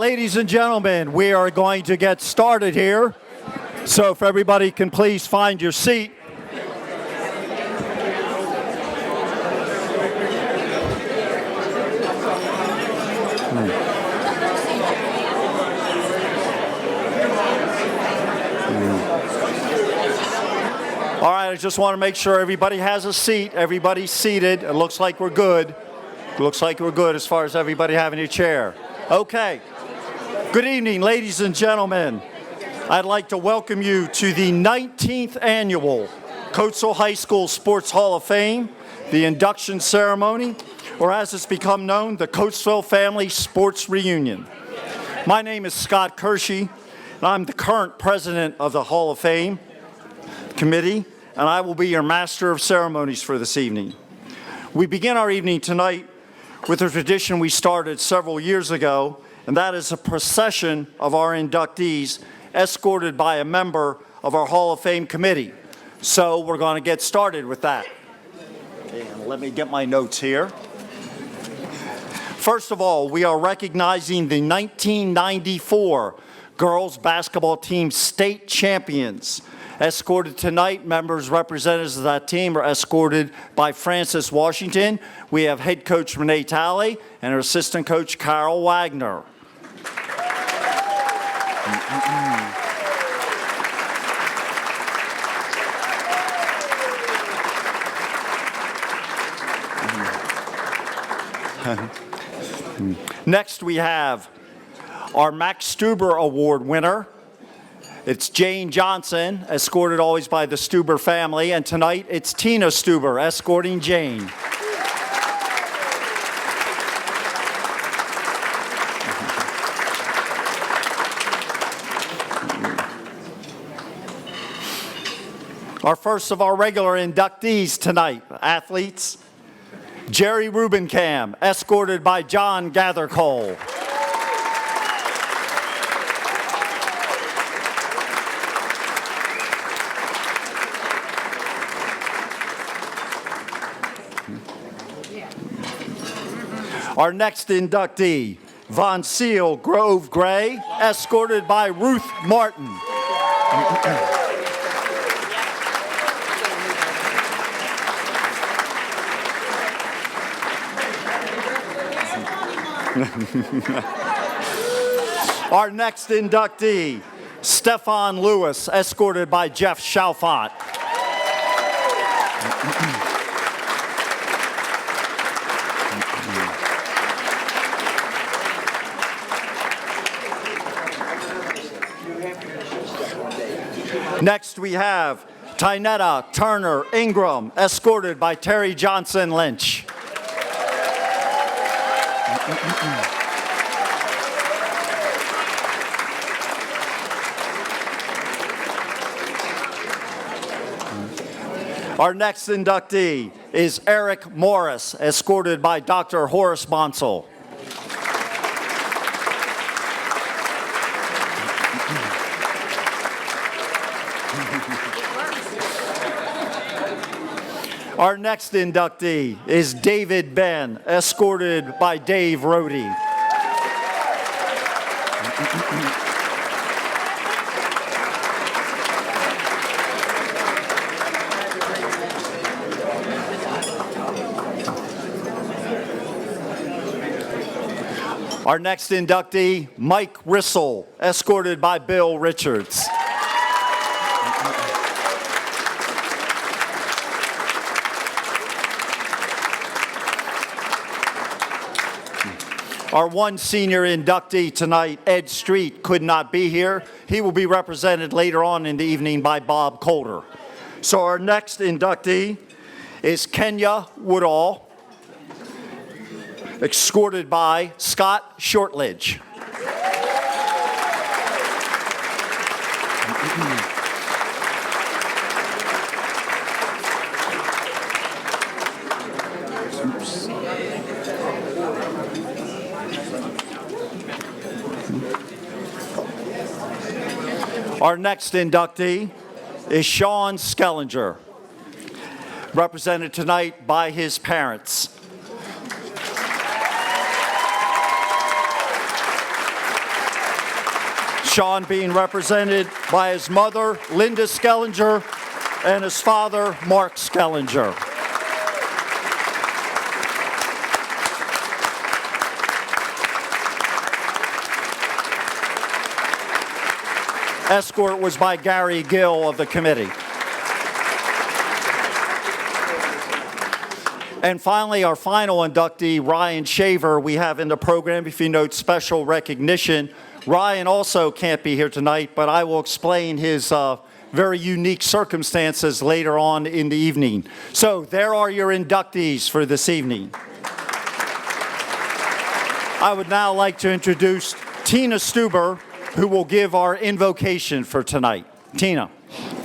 ladies and gentlemen, we are going to get started here. So if everybody can please find your seat. All right, I just want to make sure everybody has a seat. Everybody's seated. It looks like we're good. Looks like we're good as far as everybody having a chair. Okay. Good evening, ladies and gentlemen. I'd like to welcome you to the 19th annual Coatesville High School Sports Hall of Fame, the induction ceremony, or as it's become known, the Coatesville Family Sports Reunion. My name is Scott Kershey, and I'm the current president of the Hall of Fame Committee, and I will be your master of ceremonies for this evening. We begin our evening tonight with a tradition we started several years ago, and that is a procession of our inductees escorted by a member of our Hall of Fame committee. So we're going to get started with that. And let me get my notes here. First of all, we are recognizing the 1994 girls basketball team state champions. Escorted tonight, members, representatives of that team are escorted by Francis Washington. We have head coach Renee Talley and her assistant coach Carol Wagner. Next, we have our Max Stuber Award winner. It's Jane Johnson, escorted always by the Stuber family, and tonight it's Tina Stuber escorting Jane. Our first of our regular inductees tonight, athletes, Jerry Rubincam, escorted by John Gathercole. Our next inductee, Voncille Grove Gray, escorted by Ruth Martin. Our next inductee, Stephan Lewis, escorted by Jeff Chalfant. Next, we have Tynetta Turner-Ingraham, escorted by Terry Johnson Lynch. Our next inductee is Erik Morris, escorted by Dr. Horace Voncille. Our next inductee is David Ben, escorted by Dave Rohde. Our next inductee, Mike Rissell, escorted by Bill Richards. Our one senior inductee tonight, Ed Street, could not be here. He will be represented later on in the evening by Bob Coulter. So our next inductee is Kenya Woodall, escorted by Scott Shortledge. Our next inductee is Sean Schellenger, represented tonight by his parents. Sean being represented by his mother, Linda Schellenger, and his father, Mark Schellenger. Escort was by Gary Gill of the committee. And finally, our final inductee, Ryan Shaver, we have in the program, if you note, special recognition. Ryan also can't be here tonight, but I will explain his very unique circumstances later on in the evening. So there are your inductees for this evening. I would now like to introduce Tina Stuber, who will give our invocation for tonight. Tina.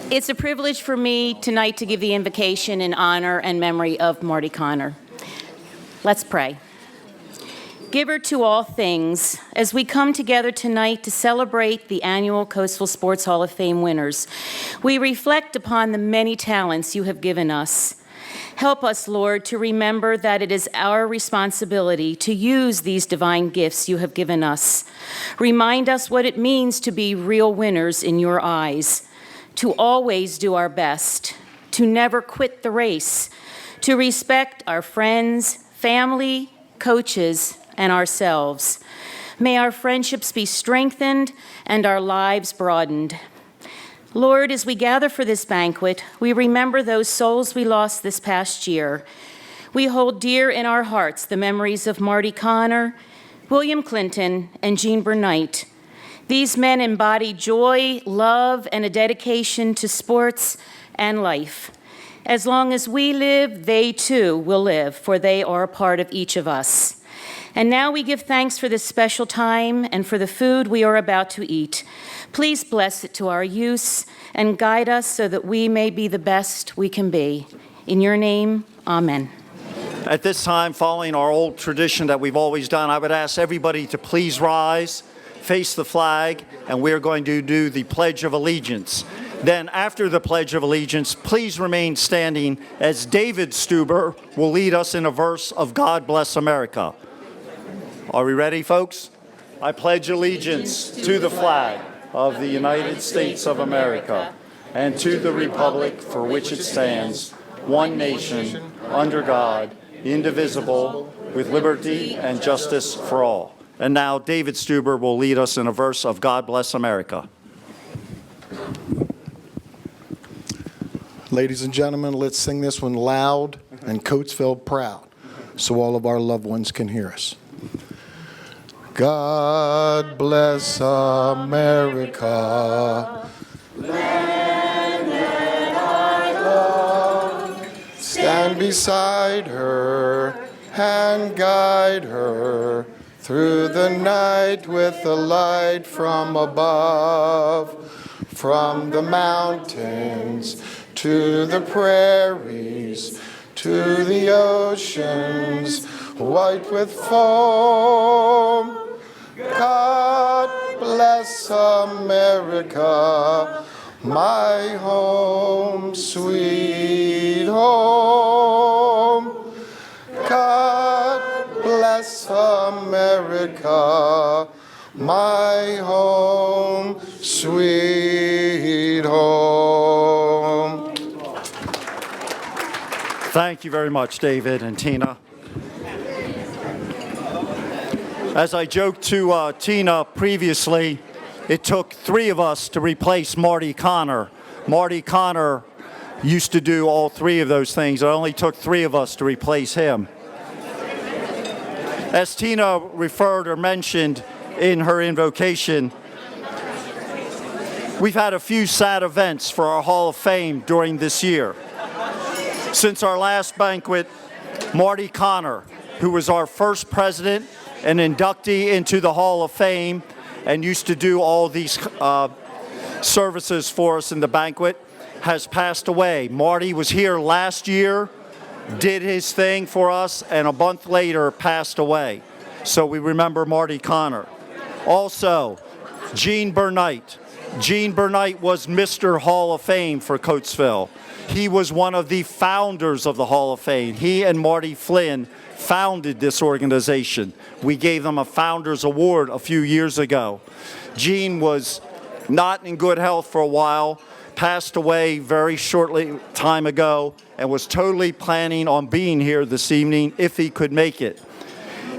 It's a privilege for me tonight to give the invocation in honor and memory of Marty Connor. Let's pray. Giver to all things, as we come together tonight to celebrate the annual Coatesville Sports Hall of Fame winners, we reflect upon the many talents you have given us. Help us, Lord, to remember that it is our responsibility to use these divine gifts you have given us. Remind us what it means to be real winners in your eyes, to always do our best, to never quit the race, to respect our friends, family, coaches, and ourselves. May our friendships be strengthened and our lives broadened. Lord, as we gather for this banquet, we remember those souls we lost this past year. We hold dear in our hearts the memories of Marty Connor, William Clinton, and Jean Bernight. These men embody joy, love, and a dedication to sports and life. As long as we live, they too will live, for they are a part of each of us. And now we give thanks for this special time and for the food we are about to eat. Please bless it to our use and guide us so that we may be the best we can be. In your name, amen. At this time, following our old tradition that we've always done, I would ask everybody to please rise, face the flag, and we're going to do the Pledge of Allegiance. Then after the Pledge of Allegiance, please remain standing as David Stuber will lead us in a verse of God Bless America. Are we ready, folks? I pledge allegiance to the flag of the United States of America and to the republic for which it stands, one nation, under God, indivisible, with liberty and justice for all. And now David Stuber will lead us in a verse of God Bless America. Ladies and gentlemen, let's sing this one loud and Coatesville proud so all of our loved ones can hear us. God bless America, land that I love. Stand beside her and guide her through the night with the light from above. From the mountains to the prairies, to the oceans, white with foam. God bless America, my home, sweet home. God bless America, my home, sweet home. Thank you very much, David and Tina. As I joked to Tina previously, it took three of us to replace Marty Connor. Marty Connor used to do all three of those things. It only took three of us to replace him. As Tina referred or mentioned in her invocation, we've had a few sad events for our Hall of Fame during this year. Since our last banquet, Marty Connor, who was our first president, an inductee into the Hall of Fame, and used to do all these services for us in the banquet, has passed away. Marty was here last year, did his thing for us, and a month later passed away. So we remember Marty Connor. Also, Jean Bernight, Gene Bernight was Mr. Hall of Fame for Coatesville. He was one of the founders of the Hall of Fame. He and Marty Flynn founded this organization. We gave them a Founders Award a few years ago. Gene was not in good health for a while, passed away very shortly time ago, and was totally planning on being here this evening if he could make it.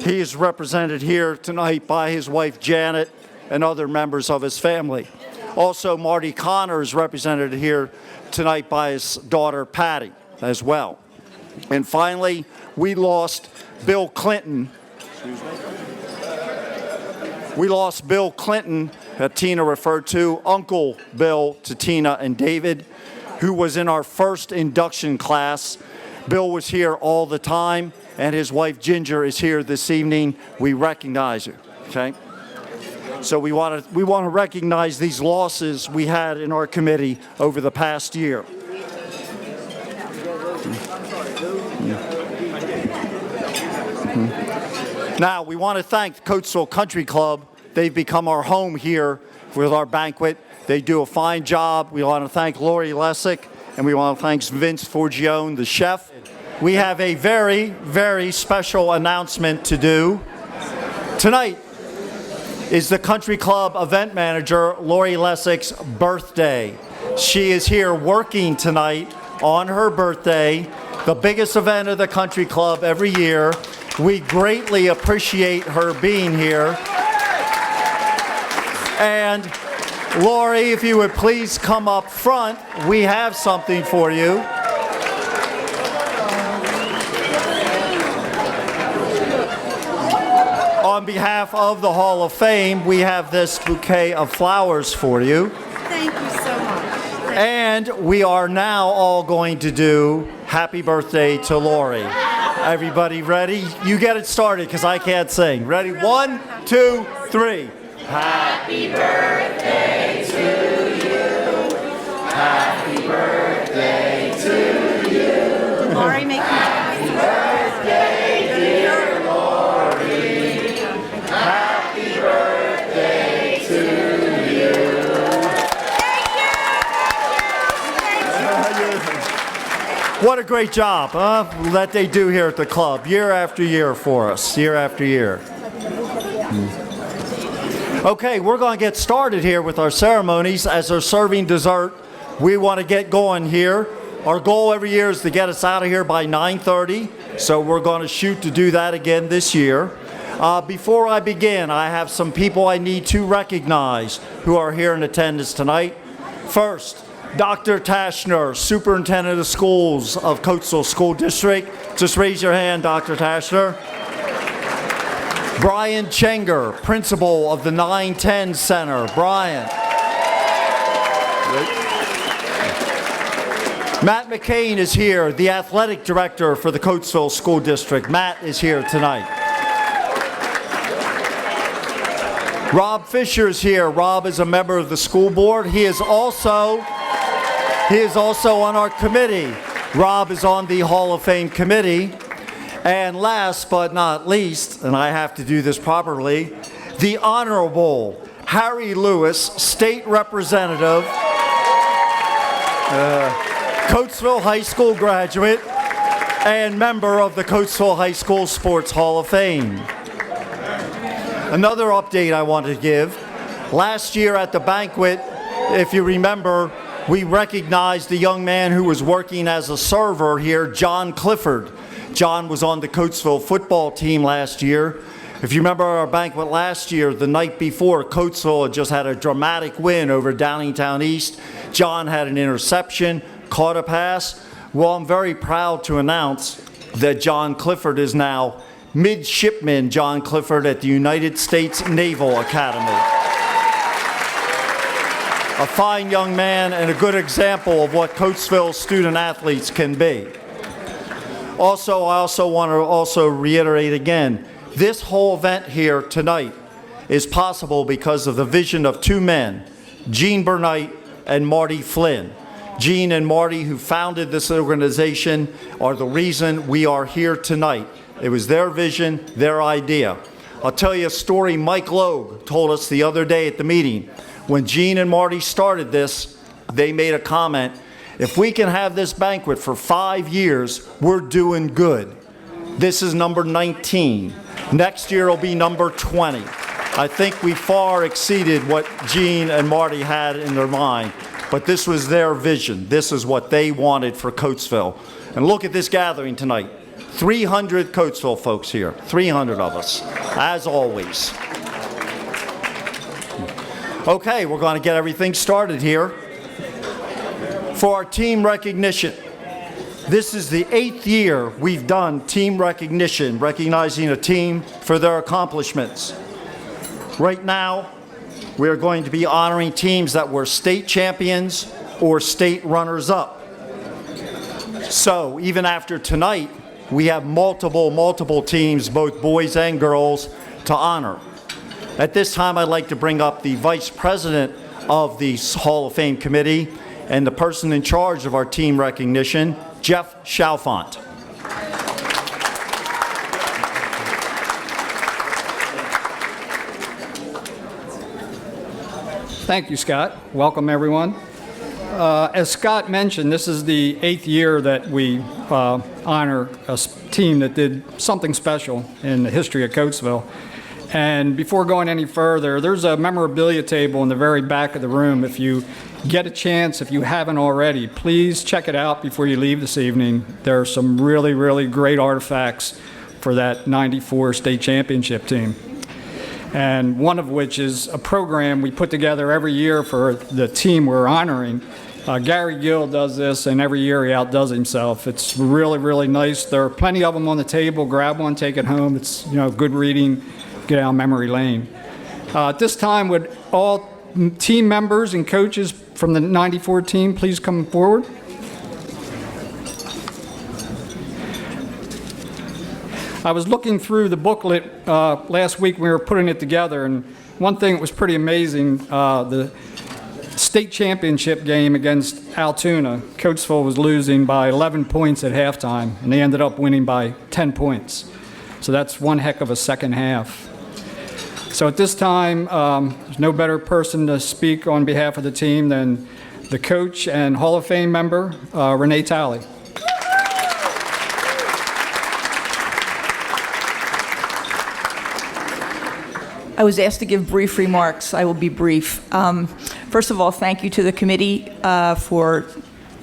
He is represented here tonight by his wife Janet and other members of his family. Also, Marty Connor is represented here tonight by his daughter Patty as well. And finally, we lost Bill Clinton. We lost Bill Clinton, that Tina referred to, Uncle Bill to Tina and David, who was in our first induction class. Bill was here all the time, and his wife Ginger is here this evening. We recognize her, okay? So we want to recognize these losses we had in our committee over the past year. Now, we want to thank the Coatesville Country Club. They've become our home here with our banquet. They do a fine job. We want to thank Lori Lessick, and we want to thank Vince Forgione, the chef. We have a very, very special announcement to do. Tonight is the Country Club event manager, Lori Lessick's birthday. She is here working tonight on her birthday, the biggest event of the Country Club every year. We greatly appreciate her being here. And Lori, if you would please come up front, we have something for you. On behalf of the Hall of Fame, we have this bouquet of flowers for you. Thank you so much. And we are now all going to do happy birthday to Lori. Everybody ready? You get it started because I can't sing. Ready? 1, 2, 3. Happy birthday to you. Happy birthday to you. Lori, make me Happy birthday, dear Lori. Happy birthday to you. What a great job, huh? That they do here at the club, year after year for us, year after year. Okay, we're going to get started here with our ceremonies. As they're serving dessert, we want to get going here. Our goal every year is to get us out of here by 9:30, so we're going to shoot to do that again this year. Before I begin, I have some people I need to recognize who are here in attendance tonight. First, Dr. Tashner, Superintendent of Schools of Coatesville School District. Just raise your hand, Dr. Tashner. Brian Chenger, Principal of the 910 Center. Brian. Matt McCain is here, the Athletic Director for the Coatesville School District. Matt is here tonight. Rob Fisher is here. Rob is a member of the school board. He is also on our committee. Rob is on the Hall of Fame committee. And last but not least, and I have to do this properly, the Honorable Harry Lewis, State Representative, Coatesville High School graduate, and member of the Coatesville High School Sports Hall of Fame. Another update I want to give. Last year at the banquet, if you remember, we recognized the young man who was working as a server here, John Clifford. John was on the Coatesville football team last year. If you remember our banquet last year, the night before, Coatesville had just had a dramatic win over Downingtown East. John had an interception, caught a pass. Well, I'm very proud to announce that John Clifford is now Midshipman John Clifford at the United States Naval Academy. A fine young man and a good example of what Coatesville student athletes can be. Also, I want to reiterate again, this whole event here tonight is possible because of the vision of two men, Gene Bernight and Marty Flynn. Gene and Marty, who founded this organization, are the reason we are here tonight. It was their vision, their idea. I'll tell you a story Mike Logue told us the other day at the meeting. When Gene and Marty started this, they made a comment, if we can have this banquet for 5 years, we're doing good. This is number 19. Next year will be number 20. I think we far exceeded what Gene and Marty had in their mind, but this was their vision. This is what they wanted for Coatesville. And look at this gathering tonight. 300 Coatesville folks here, 300 of us, as always. Okay, we're going to get everything started here. For our team recognition, this is the 8th year we've done team recognition, recognizing a team for their accomplishments. Right now, we are going to be honoring teams that were state champions or state runners-up. So even after tonight, we have multiple teams, both boys and girls, to honor. At this time, I'd like to bring up the Vice President of the Hall of Fame Committee and the person in charge of our team recognition, Jeff Chalfant. Thank you, Scott. Welcome, everyone. As Scott mentioned, this is the 8th year that we honor a team that did something special in the history of Coatesville. And before going any further, there's a memorabilia table in the very back of the room. If you get a chance, if you haven't already, please check it out before you leave this evening. There are some really great artifacts for that '94 state championship team. And one of which is a program we put together every year for the team we're honoring. Gary Gill does this, and every year he outdoes himself. It's really nice. There are plenty of them on the table. Grab one, take it home. It's good reading. Get down memory lane. At this time, would all team members and coaches from the '94 team please come forward? I was looking through the booklet last week when we were putting it together, and one thing that was pretty amazing, the state championship game against Altoona, Coatesville was losing by 11 points at halftime, and they ended up winning by 10 points. So that's one heck of a second half. So at this time, there's no better person to speak on behalf of the team than the coach and Hall of Fame member, Renee Talley. I was asked to give brief remarks. I will be brief. First of all, thank you to the committee for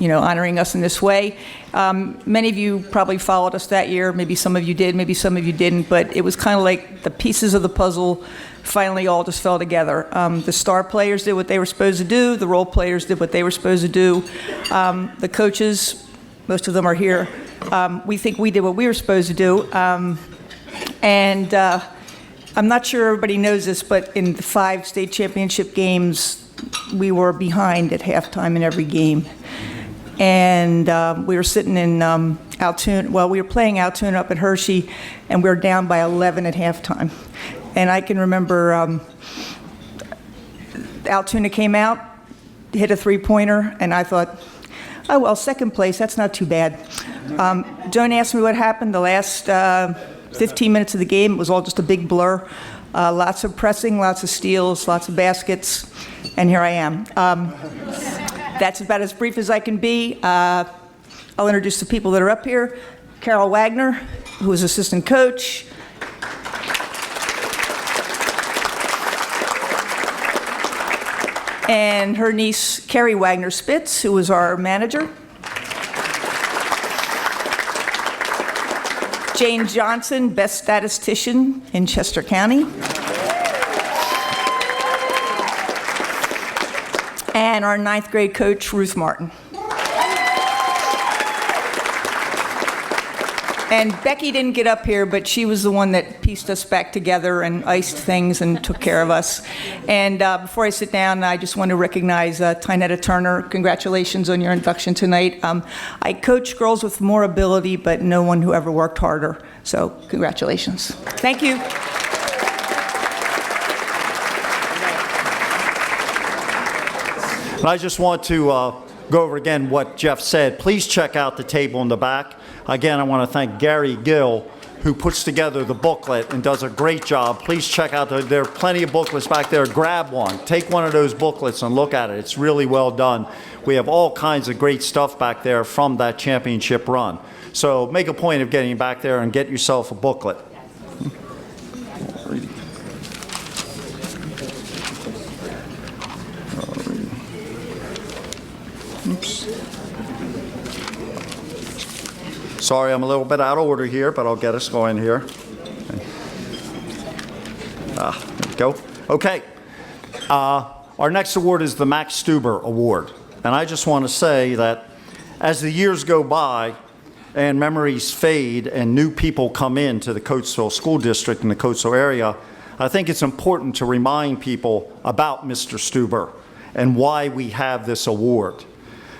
honoring us in this way. Many of you probably followed us that year. Maybe some of you did, maybe some of you didn't, but it was kind of like the pieces of the puzzle finally all just fell together. The star players did what they were supposed to do. The role players did what they were supposed to do. The coaches, most of them are here, we think we did what we were supposed to do. And I'm not sure everybody knows this, but in the 5 state championship games, we were behind at halftime in every game. And we were sitting in Altoona, well, we were playing Altoona up at Hershey, and we were down by 11 at halftime. And I can remember Altoona came out, hit a three-pointer, and I thought, oh, well, second place, that's not too bad. Joan asked me what happened the last 15 minutes of the game. It was all just a big blur. Lots of pressing, lots of steals, lots of baskets, and here I am. That's about as brief as I can be. I'll introduce the people that are up here. Carol Wagner, who is assistant coach. And her niece, Carrie Wagner Spitz, who was our manager. Jane Johnson, best statistician in Chester County. And our 9th grade coach, Ruth Martin. And Becky didn't get up here, but she was the one that pieced us back together and iced things and took care of us. And before I sit down, I just want to recognize Tynetta Turner. Congratulations on your induction tonight. I coach girls with more ability, but no one who ever worked harder. So congratulations. Thank you. And I just want to go over again what Jeff said. Please check out the table in the back. Again, I want to thank Gary Gill who puts together the booklet and does a great job. Please check out, there are plenty of booklets back there. Grab one. Take one of those booklets and look at it. It's really well done. We have all kinds of great stuff back there from that championship run. So make a point of getting back there and get yourself a booklet. Oops. Sorry, I'm a little bit out of order here, but I'll get us going here. There we go. Okay. Our next award is the Max Stuber Award. And I just want to say that as the years go by and memories fade and new people come into the Coatesville School District in the Coatesville area, I think it's important to remind people about Mr. Stuber and why we have this award.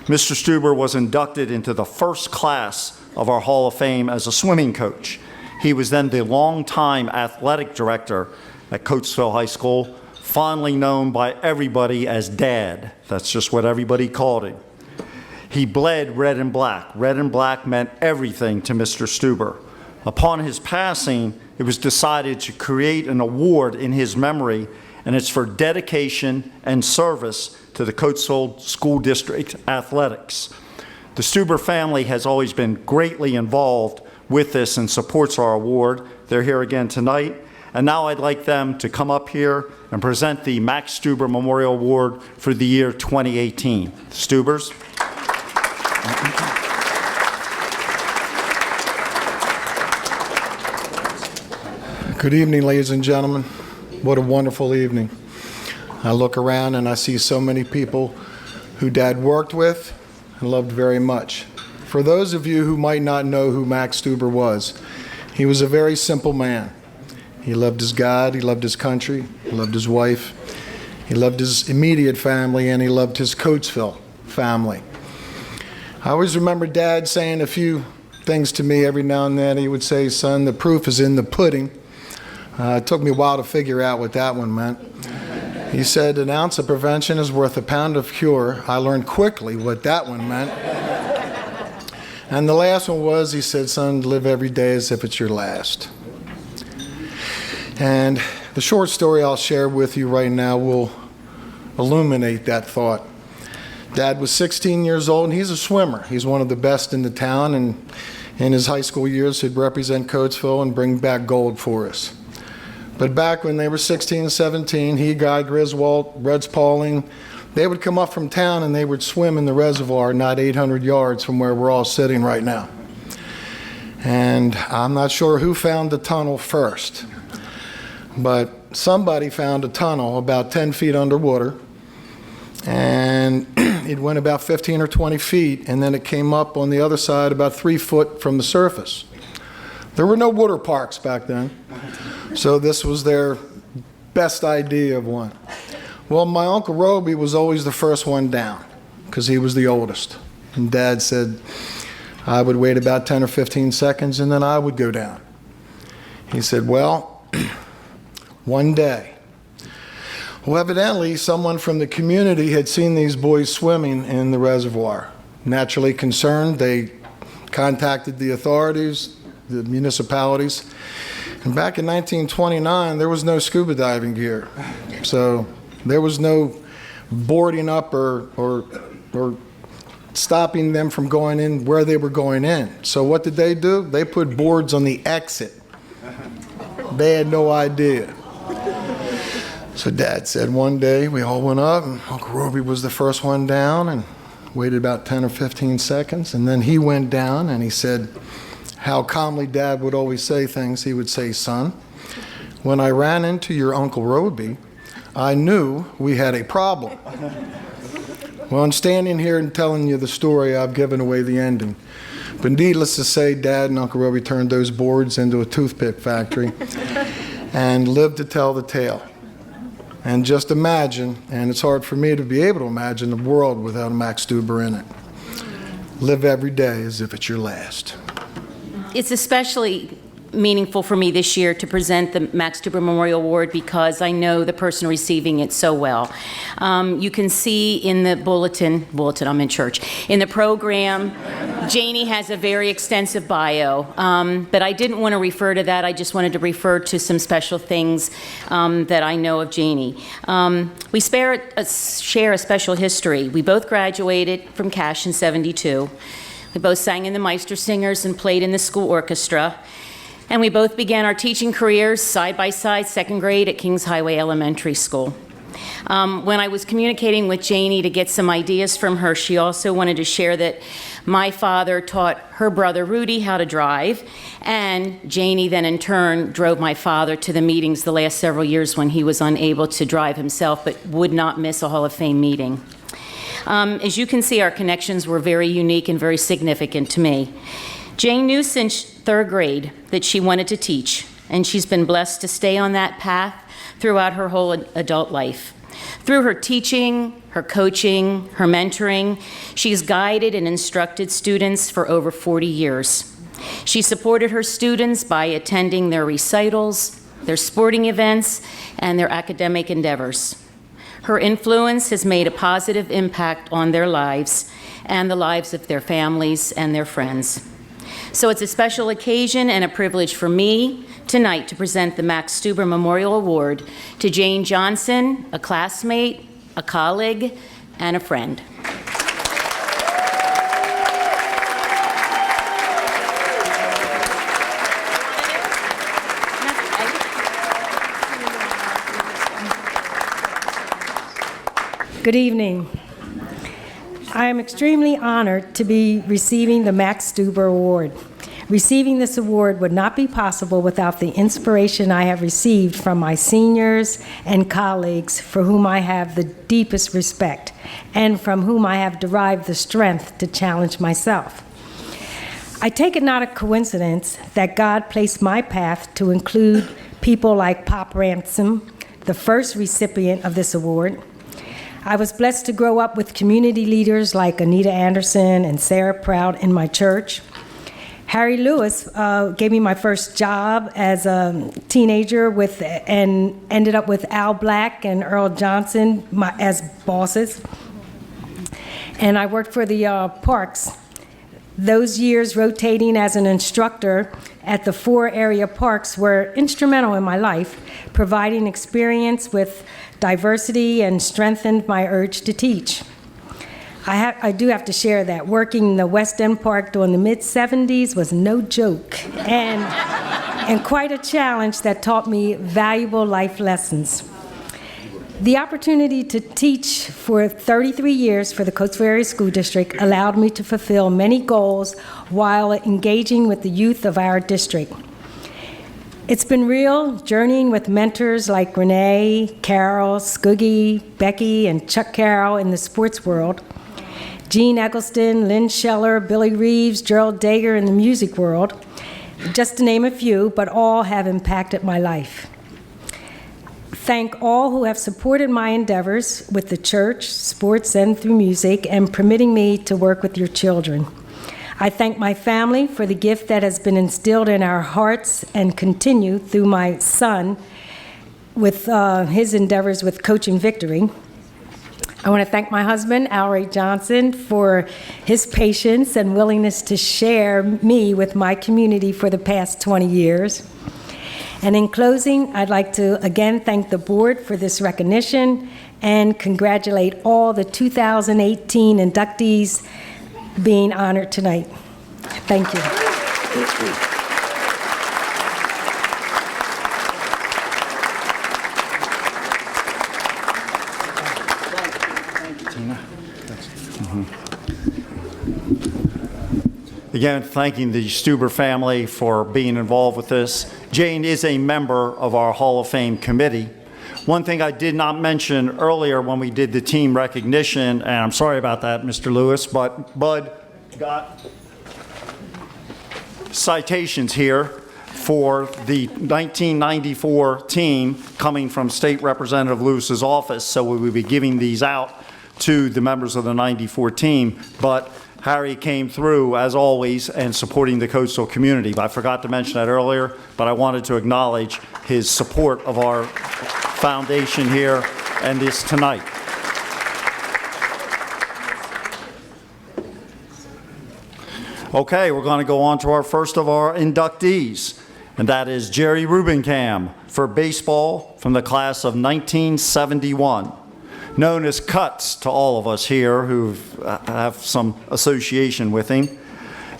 Mr. Stuber was inducted into the first class of our Hall of Fame as a swimming coach. He was then the longtime athletic director at Coatesville High School, fondly known by everybody as Dad. That's just what everybody called him. He bled red and black. Red and black meant everything to Mr. Stuber. Upon his passing, it was decided to create an award in his memory, and it's for dedication and service to the Coatesville School District athletics. The Stuber family has always been greatly involved with this and supports our award. They're here again tonight. And now I'd like them to come up here and present the Max Stuber Memorial Award for the year 2018. Stubers. Good evening, ladies and gentlemen. What a wonderful evening. I look around and I see so many people who Dad worked with and loved very much. For those of you who might not know who Max Stuber was, he was a very simple man. He loved his God, he loved his country, he loved his wife, he loved his immediate family, and he loved his Coatesville family. I always remember Dad saying a few things to me every now and then. He would say, "Son, the proof is in the pudding." It took me a while to figure out what that one meant. He said, "An ounce of prevention is worth a pound of cure." I learned quickly what that one meant. And the last one was, he said, "Son, live every day as if it's your last." And the short story I'll share with you right now will illuminate that thought. Dad was 16 years old, and he's a swimmer. He's one of the best in the town, and in his high school years, he'd represent Coatesville and bring back gold for us. But back when they were 16 and 17, he, Guy Griswold, Reds Pauling, they would come up from town and they would swim in the reservoir not 800 yards from where we're all sitting right now. And I'm not sure who found the tunnel first, but somebody found a tunnel about 10 feet underwater, and it went about 15 or 20 feet, and then it came up on the other side about 3 foot from the surface. There were no water parks back then, so this was their best idea of one. Well, my Uncle Roby was always the first one down because he was the oldest. And Dad said I would wait about 10 or 15 seconds and then I would go down. He said, well, one day. Well, evidently, someone from the community had seen these boys swimming in the reservoir. Naturally concerned, they contacted the authorities, the municipalities. And back in 1929, there was no scuba diving gear. So there was no boarding up or stopping them from going in where they were going in. So what did they do? They put boards on the exit. They had no idea. So Dad said one day we all went up, and Uncle Roby was the first one down and waited about 10 or 15 seconds. And then he went down and he said how calmly Dad would always say things. He would say, son, when I ran into your Uncle Roby, I knew we had a problem. Well, I'm standing here and telling you the story. I've given away the ending. But needless to say, Dad and Uncle Roby turned those boards into a toothpick factory and lived to tell the tale. And just imagine, and it's hard for me to be able to imagine, a world without a Max Stuber in it. Live every day as if it's your last. It's especially meaningful for me this year to present the Max Stuber Memorial Award because I know the person receiving it so well. You can see in the bulletin, I'm in church, in the program Janie has a very extensive bio, but I didn't want to refer to that. I just wanted to refer to some special things that I know of Janie. We share a special history. We both graduated from Cash in '72. We both sang in the Meister Singers and played in the school orchestra. And we both began our teaching careers side by side, second grade at Kings Highway Elementary School. When I was communicating with Janie to get some ideas from her, she also wanted to share that my father taught her brother Rudy how to drive, and Janie then in turn drove my father to the meetings the last several years when he was unable to drive himself but would not miss a Hall of Fame meeting. As you can see, our connections were very unique and very significant to me. Jane knew since third grade that she wanted to teach, and she's been blessed to stay on that path throughout her whole adult life. Through her teaching, her coaching, her mentoring, she's guided and instructed students for over 40 years. She supported her students by attending their recitals, their sporting events, and their academic endeavors. Her influence has made a positive impact on their lives and the lives of their families and their friends. So it's a special occasion and a privilege for me tonight to present the Max Stuber Memorial Award to Jane Johnson, a classmate, a colleague, and a friend. Good evening. I am extremely honored to be receiving the Max Stuber Award. Receiving this award would not be possible without the inspiration I have received from my seniors and colleagues for whom I have the deepest respect and from whom I have derived the strength to challenge myself. I take it not a coincidence that God placed my path to include people like Pop Ransom, the first recipient of this award. I was blessed to grow up with community leaders like Anita Anderson and Sarah Proud in my church. Harry Lewis gave me my first job as a teenager and ended up with Al Black and Earl Johnson as bosses. And I worked for the parks. Those years rotating as an instructor at the 4 area parks were instrumental in my life, providing experience with diversity and strengthened my urge to teach. I do have to share that working in the West End Park during the mid-'70s was no joke and quite a challenge that taught me valuable life lessons. The opportunity to teach for 33 years for the Coatesville Area School District allowed me to fulfill many goals while engaging with the youth of our district. It's been real journeying with mentors like Renee, Carol, Scoogie, Becky, and Chuck Carroll in the sports world, Gene Eggleston, Lynn Scheller, Billy Reeves, Gerald Dager in the music world, just to name a few, but all have impacted my life. Thank all who have supported my endeavors with the church, sports, and through music, and permitting me to work with your children. I thank my family for the gift that has been instilled in our hearts and continue through my son with his endeavors with Coaching Victory. I want to thank my husband, Al Ray Johnson, for his patience and willingness to share me with my community for the past 20 years. And in closing, I'd like to again thank the board for this recognition and congratulate all the 2018 inductees being honored tonight. Thank you. Again, thanking the Stuber family for being involved with this. Jane is a member of our Hall of Fame committee. One thing I did not mention earlier when we did the team recognition, and I'm sorry about that, Mr. Lewis, but Bud got citations here for the 1994 team coming from State Representative Lewis's office, so we will be giving these out to the members of the 94 team. But Harry came through, as always, and supporting the Coatesville community. I forgot to mention that earlier, but I wanted to acknowledge his support of our foundation here and this tonight. Okay, we're going to go on to our first of our inductees, and that is Jerry Rubincam for baseball from the class of 1971, known as Cuts to all of us here who have some association with him.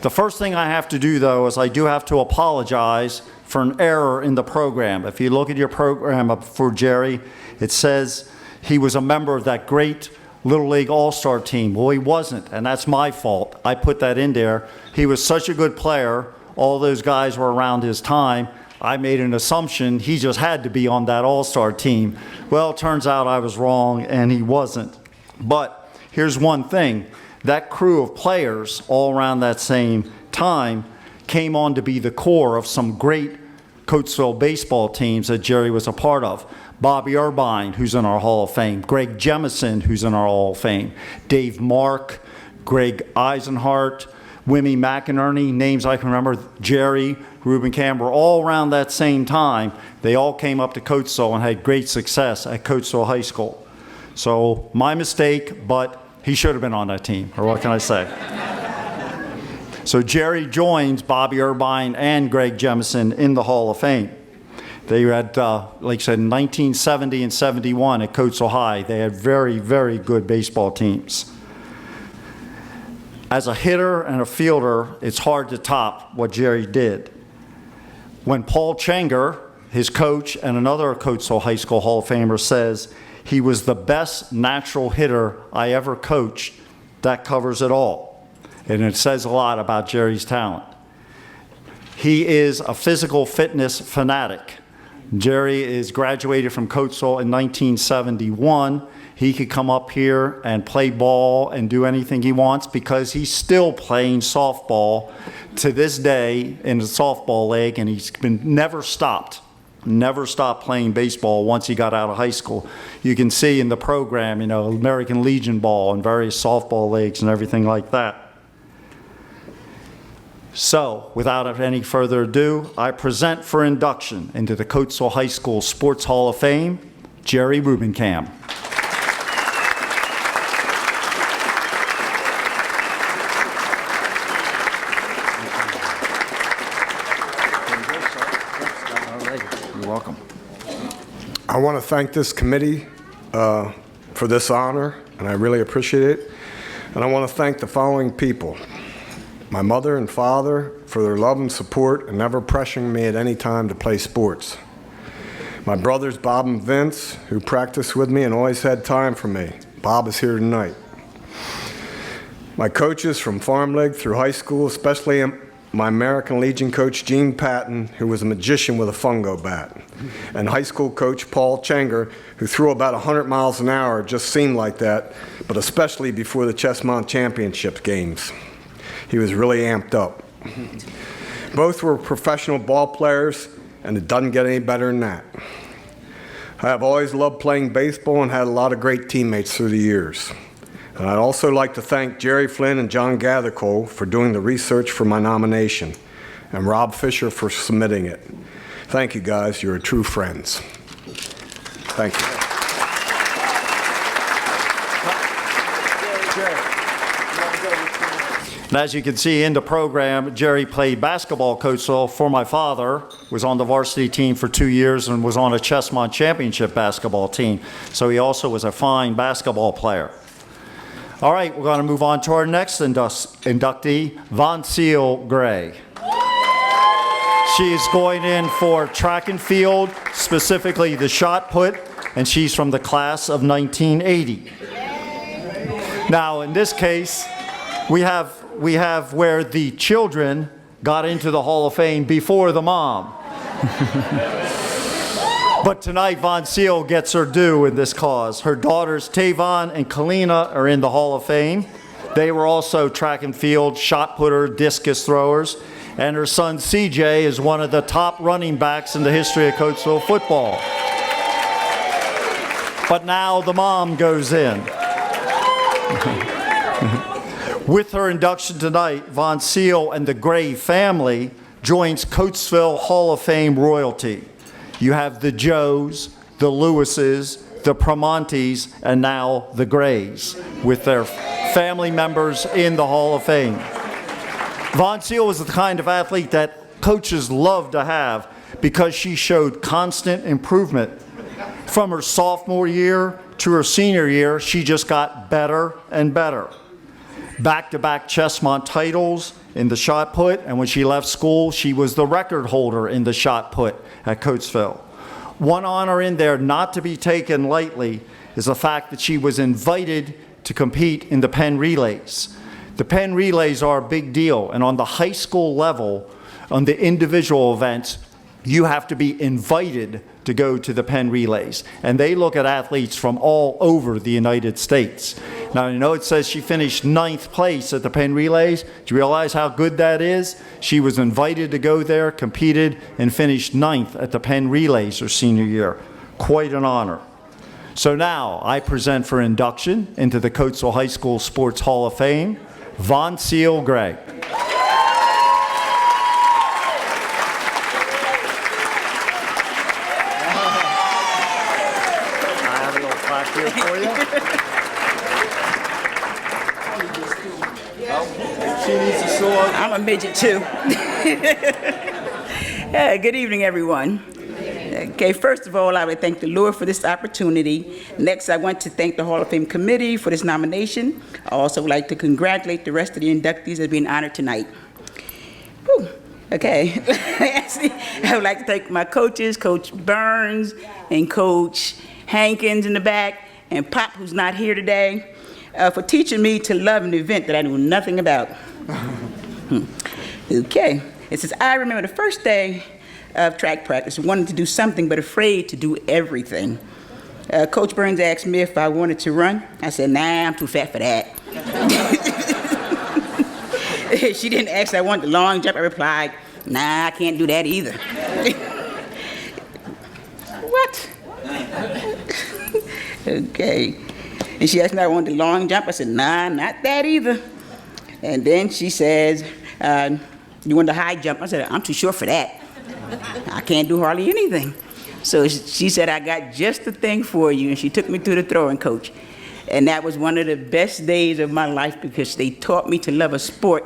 The first thing I have to do, though, is I do have to apologize for an error in the program. If you look at your program up for Jerry, it says he was a member of that great Little League All-Star team. Well, he wasn't, and that's my fault. I put that in there. He was such a good player. All those guys were around his time. I made an assumption he just had to be on that All-Star team. Well, it turns out I was wrong, and he wasn't. But here's one thing. That crew of players all around that same time came on to be the core of some great Coatesville baseball teams that Jerry was a part of. Bobby Irvine, who's in our Hall of Fame, Greg Jemison, who's in our Hall of Fame, Dave Mark, Greg Eisenhart, Wimmy McInerney, names I can remember, Jerry, Rubincam, were all around that same time. They all came up to Coatesville and had great success at Coatesville High School. So my mistake, but he should have been on that team, or what can I say? So Jerry joins Bobby Irvine and Greg Jemison in the Hall of Fame. They had, like I said, in 1970 and 71 at Coatesville High, they had very, very good baseball teams. As a hitter and a fielder, it's hard to top what Jerry did. When Paul Schellenger, his coach and another Coatesville High School Hall of Famer, says he was the best natural hitter I ever coached, that covers it all. And it says a lot about Jerry's talent. He is a physical fitness fanatic. Jerry is graduated from Coatesville in 1971. He could come up here and play ball and do anything he wants because he's still playing softball to this day in the softball league, and he's been never stopped playing baseball once he got out of high school. You can see in the program, American Legion ball and various softball leagues and everything like that. So, without any further ado, I present for induction into the Coatesville High School Sports Hall of Fame, Jerry Rubincam. You're welcome. I want to thank this committee for this honor, and I really appreciate it. And I want to thank the following people. My mother and father for their love and support and never pressuring me at any time to play sports. My brothers Bob and Vince, who practiced with me and always had time for me. Bob is here tonight. My coaches from Farm League through high school, especially my American Legion coach Gene Patton, who was a magician with a fungo bat. And high school coach Paul Schellenger, who threw about 100 miles an hour, just seemed like that, but especially before the Chessmont Championship games. He was really amped up. Both were professional ball players, and it doesn't get any better than that. I have always loved playing baseball and had a lot of great teammates through the years. And I'd also like to thank Jerry Flynn and John Gathercole for doing the research for my nomination, and Rob Fisher for submitting it. Thank you, guys. You're true friends. Thank you. And as you can see in the program, Jerry played basketball Coatesville for my father, was on the varsity team for 2 years, and was on a Chessmont Championship basketball team. So he also was a fine basketball player. All right, we're going to move on to our next inductee, Voncille Grove. She's going in for track and field, specifically the shot put, and she's from the class of 1980. Now, in this case, we have where the children got into the Hall of Fame before the mom. But tonight, Voncille gets her due in this cause. Her daughters, Tavon and Kalina, are in the Hall of Fame. They were also track and field, shot putter, discus throwers. And her son, CJ, is one of the top running backs in the history of Coatesville football. But now the mom goes in. With her induction tonight, Voncille and the Grove family joins Coatesville Hall of Fame royalty. You have the Joes, the Lewises, the Promontes, and now the Grays, with their family members in the Hall of Fame. Voncille was the kind of athlete that coaches love to have because she showed constant improvement. From her sophomore year to her senior year, she just got better and better. Back-to-back Chessmont titles in the shot put, and when she left school, she was the record holder in the shot put at Coatesville. One honor in there not to be taken lightly is the fact that she was invited to compete in the Penn Relays. The Penn Relays are a big deal, and on the high school level, on the individual events, you have to be invited to go to the Penn Relays. And they look at athletes from all over the United States. Now, I know it says she finished 9th place at the Penn Relays. Do you realize how good that is? She was invited to go there, competed, and finished 9th at the Penn Relays her senior year. Quite an honor. So now, I present for induction into the Coatesville High School Sports Hall of Fame, Voncille Grove. For you. She needs to show up. I'm a midget too. Good evening, everyone. Okay, first of all, I would thank the Lord for this opportunity. Next, I want to thank the Hall of Fame committee for this nomination. I also would like to congratulate the rest of the inductees that are being honored tonight. Whew. Okay, I would like to thank my coaches, Coach Burns and Coach Hankins in the back, and Pop, who's not here today, for teaching me to love an event that I knew nothing about. Okay, it says, I remember the first day of track practice, wanting to do something but afraid to do everything. Coach Burns asked me if I wanted to run. I said, nah, I'm too fat for that. She didn't ask if I wanted the long jump. I replied, nah, I can't do that either. What? Okay. And she asked me if I wanted the long jump. I said, nah, not that either. And then she says, you want the high jump? I said, I'm too short for that. I can't do hardly anything. So she said, I got just the thing for you. And she took me to the throwing coach. And that was one of the best days of my life because they taught me to love a sport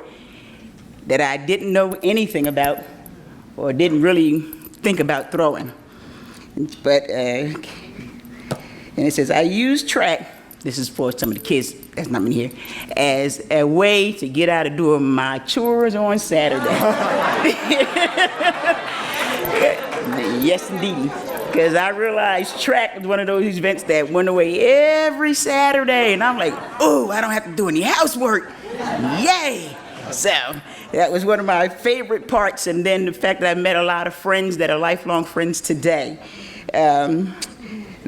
that I didn't know anything about or didn't really think about throwing. But, and it says, I use track, this is for some of the kids that's not in here, as a way to get out of doing my chores on Saturday. Yes, indeed. Because I realized track was one of those events that went away every Saturday. And I'm like, oh, I don't have to do any housework. Yay! So that was one of my favorite parts. And then the fact that I met a lot of friends that are lifelong friends today. And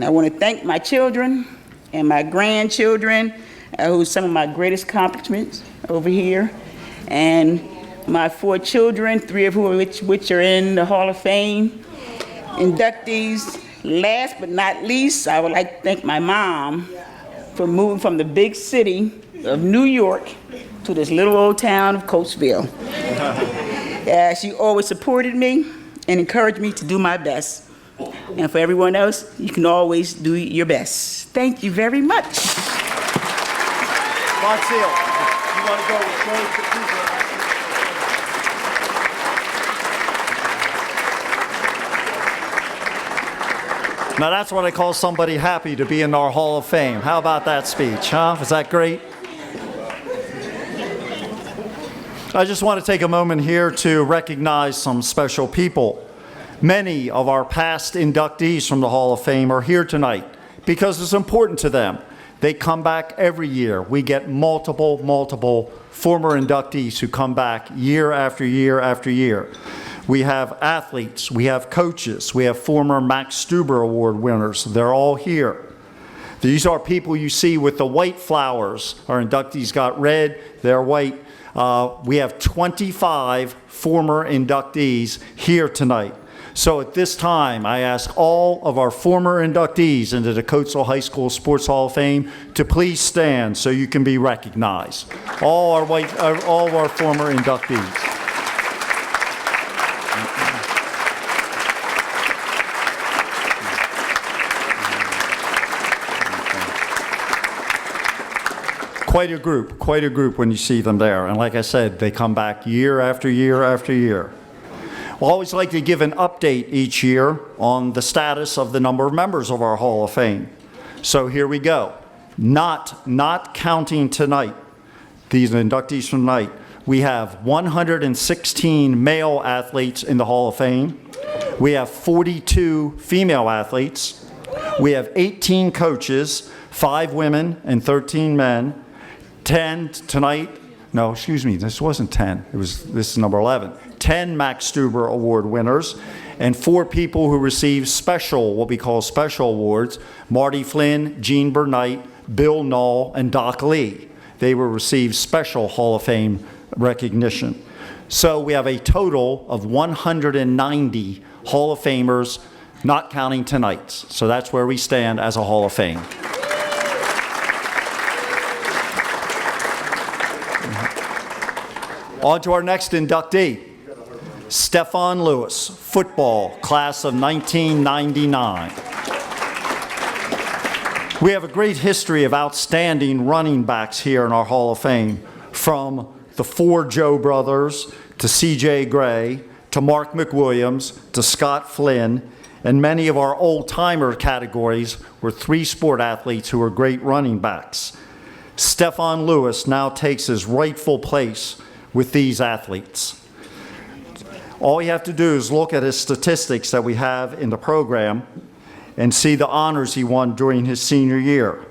I want to thank my children and my grandchildren, who's some of my greatest accomplishments over here. And my 4 children, 3 of which are in the Hall of Fame. Inductees. Last but not least, I would like to thank my mom for moving from the big city of New York to this little old town of Coatesville. She always supported me and encouraged me to do my best. And for everyone else, you can always do your best. Thank you very much. Voncille, you want to go with Grove? Now that's what I call somebody happy to be in our Hall of Fame. How about that speech, huh? Was that great? I just want to take a moment here to recognize some special people. Many of our past inductees from the Hall of Fame are here tonight because it's important to them. They come back every year. We get multiple former inductees who come back year after year after year. We have athletes, we have coaches, we have former Max Stuber Award winners. They're all here. These are people you see with the white flowers. Our inductees got red, they're white. We have 25 former inductees here tonight. So at this time, I ask all of our former inductees into the Coatesville High School Sports Hall of Fame to please stand so you can be recognized. All of our former inductees. quite a group when you see them there. And like I said, they come back year after year after year. We'll always like to give an update each year on the status of the number of members of our Hall of Fame. So here we go. Not counting tonight, these inductees from tonight, we have 116 male athletes in the Hall of Fame. We have 42 female athletes. We have 18 coaches, 5 women and 13 men. 10 tonight, no, excuse me, this wasn't 10. This is number 11. 10 Max Stuber Award winners and 4 people who received what we call special awards: Marty Flynn, Gene Bernight, Bill Null, and Doc Lee. They will receive special Hall of Fame recognition. So we have a total of 190 Hall of Famers, not counting tonight's. So that's where we stand as a Hall of Fame. On to our next inductee, Stephan Lewis, football, class of 1999. We have a great history of outstanding running backs here in our Hall of Fame, from the 4 Joe brothers to C.J. Gray to Mark McWilliams to Scott Flynn, and many of our old-timer categories were 3 sport athletes who were great running backs. Stephan Lewis now takes his rightful place with these athletes. All you have to do is look at his statistics that we have in the program and see the honors he won during his senior year.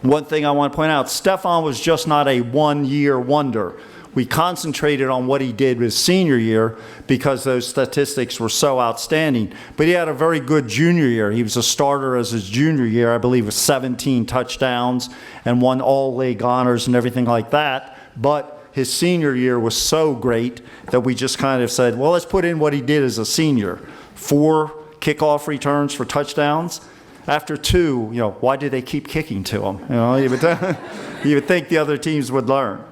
One thing I want to point out, Stephan was just not a one-year wonder. We concentrated on what he did his senior year because those statistics were so outstanding. But he had a very good junior year. He was a starter as his junior year, I believe, with 17 touchdowns and won all-league honors and everything like that. But his senior year was so great that we just kind of said, well, let's put in what he did as a senior. 4 kickoff returns for touchdowns. After 2, why did they keep kicking to him? You would think the other teams would learn.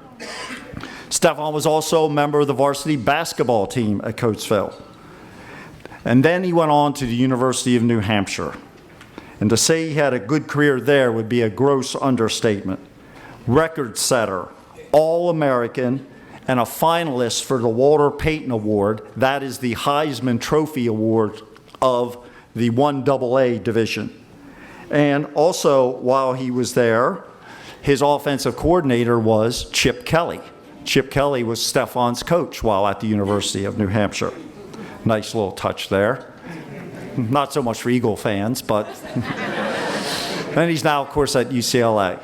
Stephan was also a member of the varsity basketball team at Coatesville. And then he went on to the University of New Hampshire. And to say he had a good career there would be a gross understatement. Record setter, All-American, and a finalist for the Walter Payton Award. That is the Heisman Trophy Award of the 1AA division. And also, while he was there, his offensive coordinator was Chip Kelly. Chip Kelly was Stephan's coach while at the University of New Hampshire. Nice little touch there. Not so much for Eagle fans, but... And he's now, of course, at UCLA.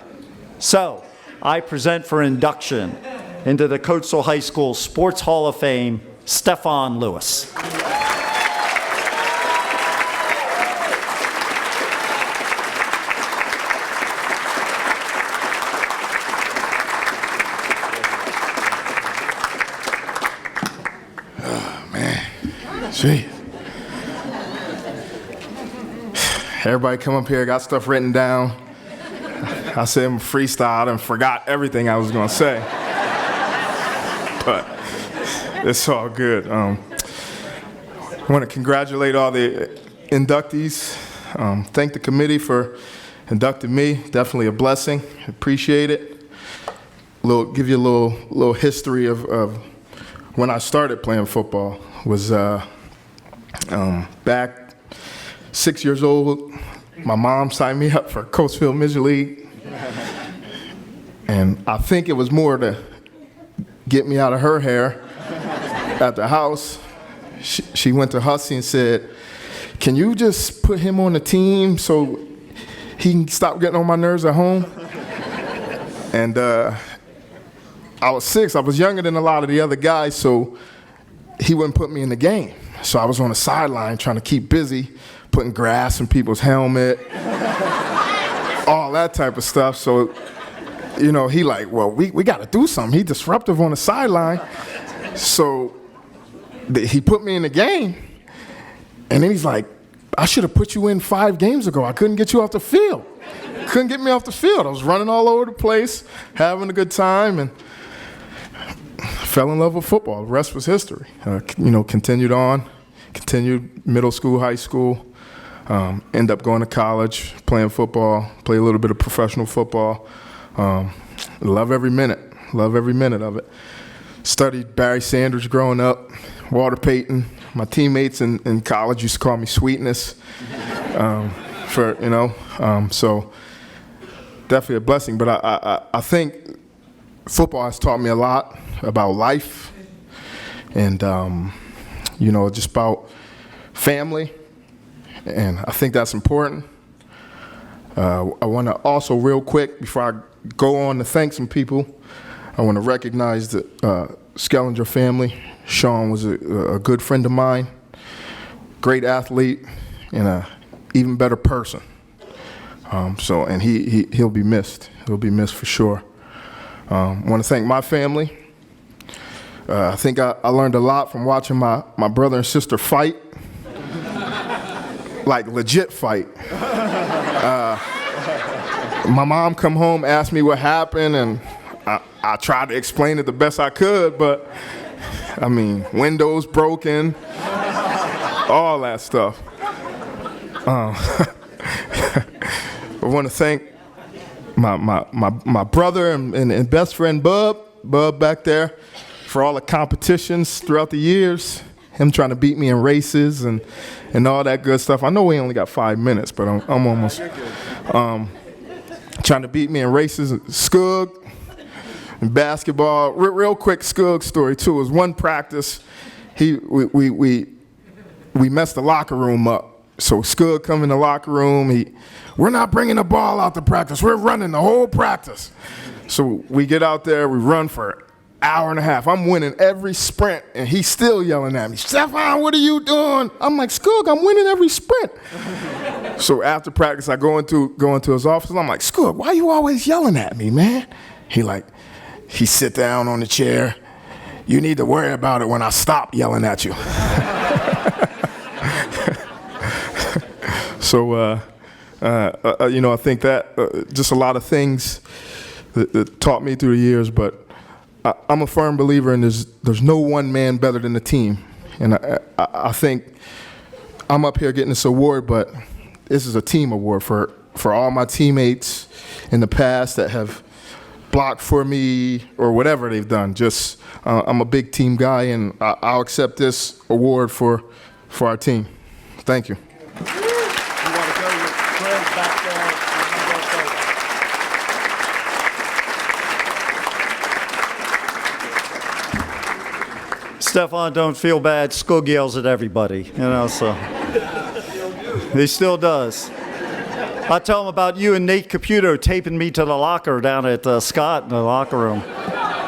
So, I present for induction into the Coatesville High School Sports Hall of Fame, Stephan Lewis. Gee. Everybody come up here, got stuff written down. I said I'm freestyled and forgot everything I was going to say. But it's all good. I want to congratulate all the inductees. Thank the committee for inducting me. Definitely a blessing. Appreciate it. Give you a little history of when I started playing football. Was back 6 years old. My mom signed me up for Coatesville Midget League. And I think it was more to get me out of her hair at the house. She went to Hussey and said, can you just put him on the team so he can stop getting on my nerves at home? And I was 6. I was younger than a lot of the other guys, so he wouldn't put me in the game. So I was on the sideline trying to keep busy, putting grass in people's helmet, all that type of stuff. So, he like, well, we got to do something. He disruptive on the sideline. So he put me in the game. And then he's like, I should have put you in 5 games ago. I couldn't get you off the field. Couldn't get me off the field. I was running all over the place, having a good time, and fell in love with football. The rest was history. Continued middle school, high school, end up going to college, playing football, play a little bit of professional football, Love every minute of it. Studied Barry Sanders growing up, Walter Payton. My teammates in college used to call me Sweetness. So definitely a blessing. But I think football has taught me a lot about life and, just about family. And I think that's important. I want to also, real quick, before I go on to thank some people, I want to recognize the Schellenger family. Sean was a good friend of mine, great athlete, and a even better person. And he'll be missed. He'll be missed for sure. I want to thank my family. I think I learned a lot from watching my brother and sister fight, like legit fight. My mom come home, asked me what happened, and I tried to explain it the best I could, but I mean, windows broken, all that stuff. I want to thank my brother and best friend Bub back there for all the competitions throughout the years. Him trying to beat me in races and all that good stuff. I know we only got 5 minutes, but I'm almost trying to beat me in races. Skug, in basketball. Real quick Skug story too. It was one practice. We messed the locker room up. So Skug come in the locker room. We're not bringing the ball out to practice. We're running the whole practice. So we get out there. We run for an hour and a half. I'm winning every sprint, and he's still yelling at me, "Stephan, what are you doing?" I'm like, "Skug, I'm winning every sprint." So after practice, I go into his office. And I'm like, "Skug, why are you always yelling at me, man?" He sit down on the chair. "You need to worry about it when I stop yelling at you." So, I think that just a lot of things that taught me through the years, but I'm a firm believer in there's no one man better than the team. And I think I'm up here getting this award, but this is a team award for all my teammates in the past that have blocked for me or whatever they've done. Just I'm a big team guy, and I'll accept this award for our team. Thank you. Stephan, don't feel bad. Skug yells at everybody, so he still does. I tell him about you and Nate Caputo taping me to the locker down at Scott in the locker room,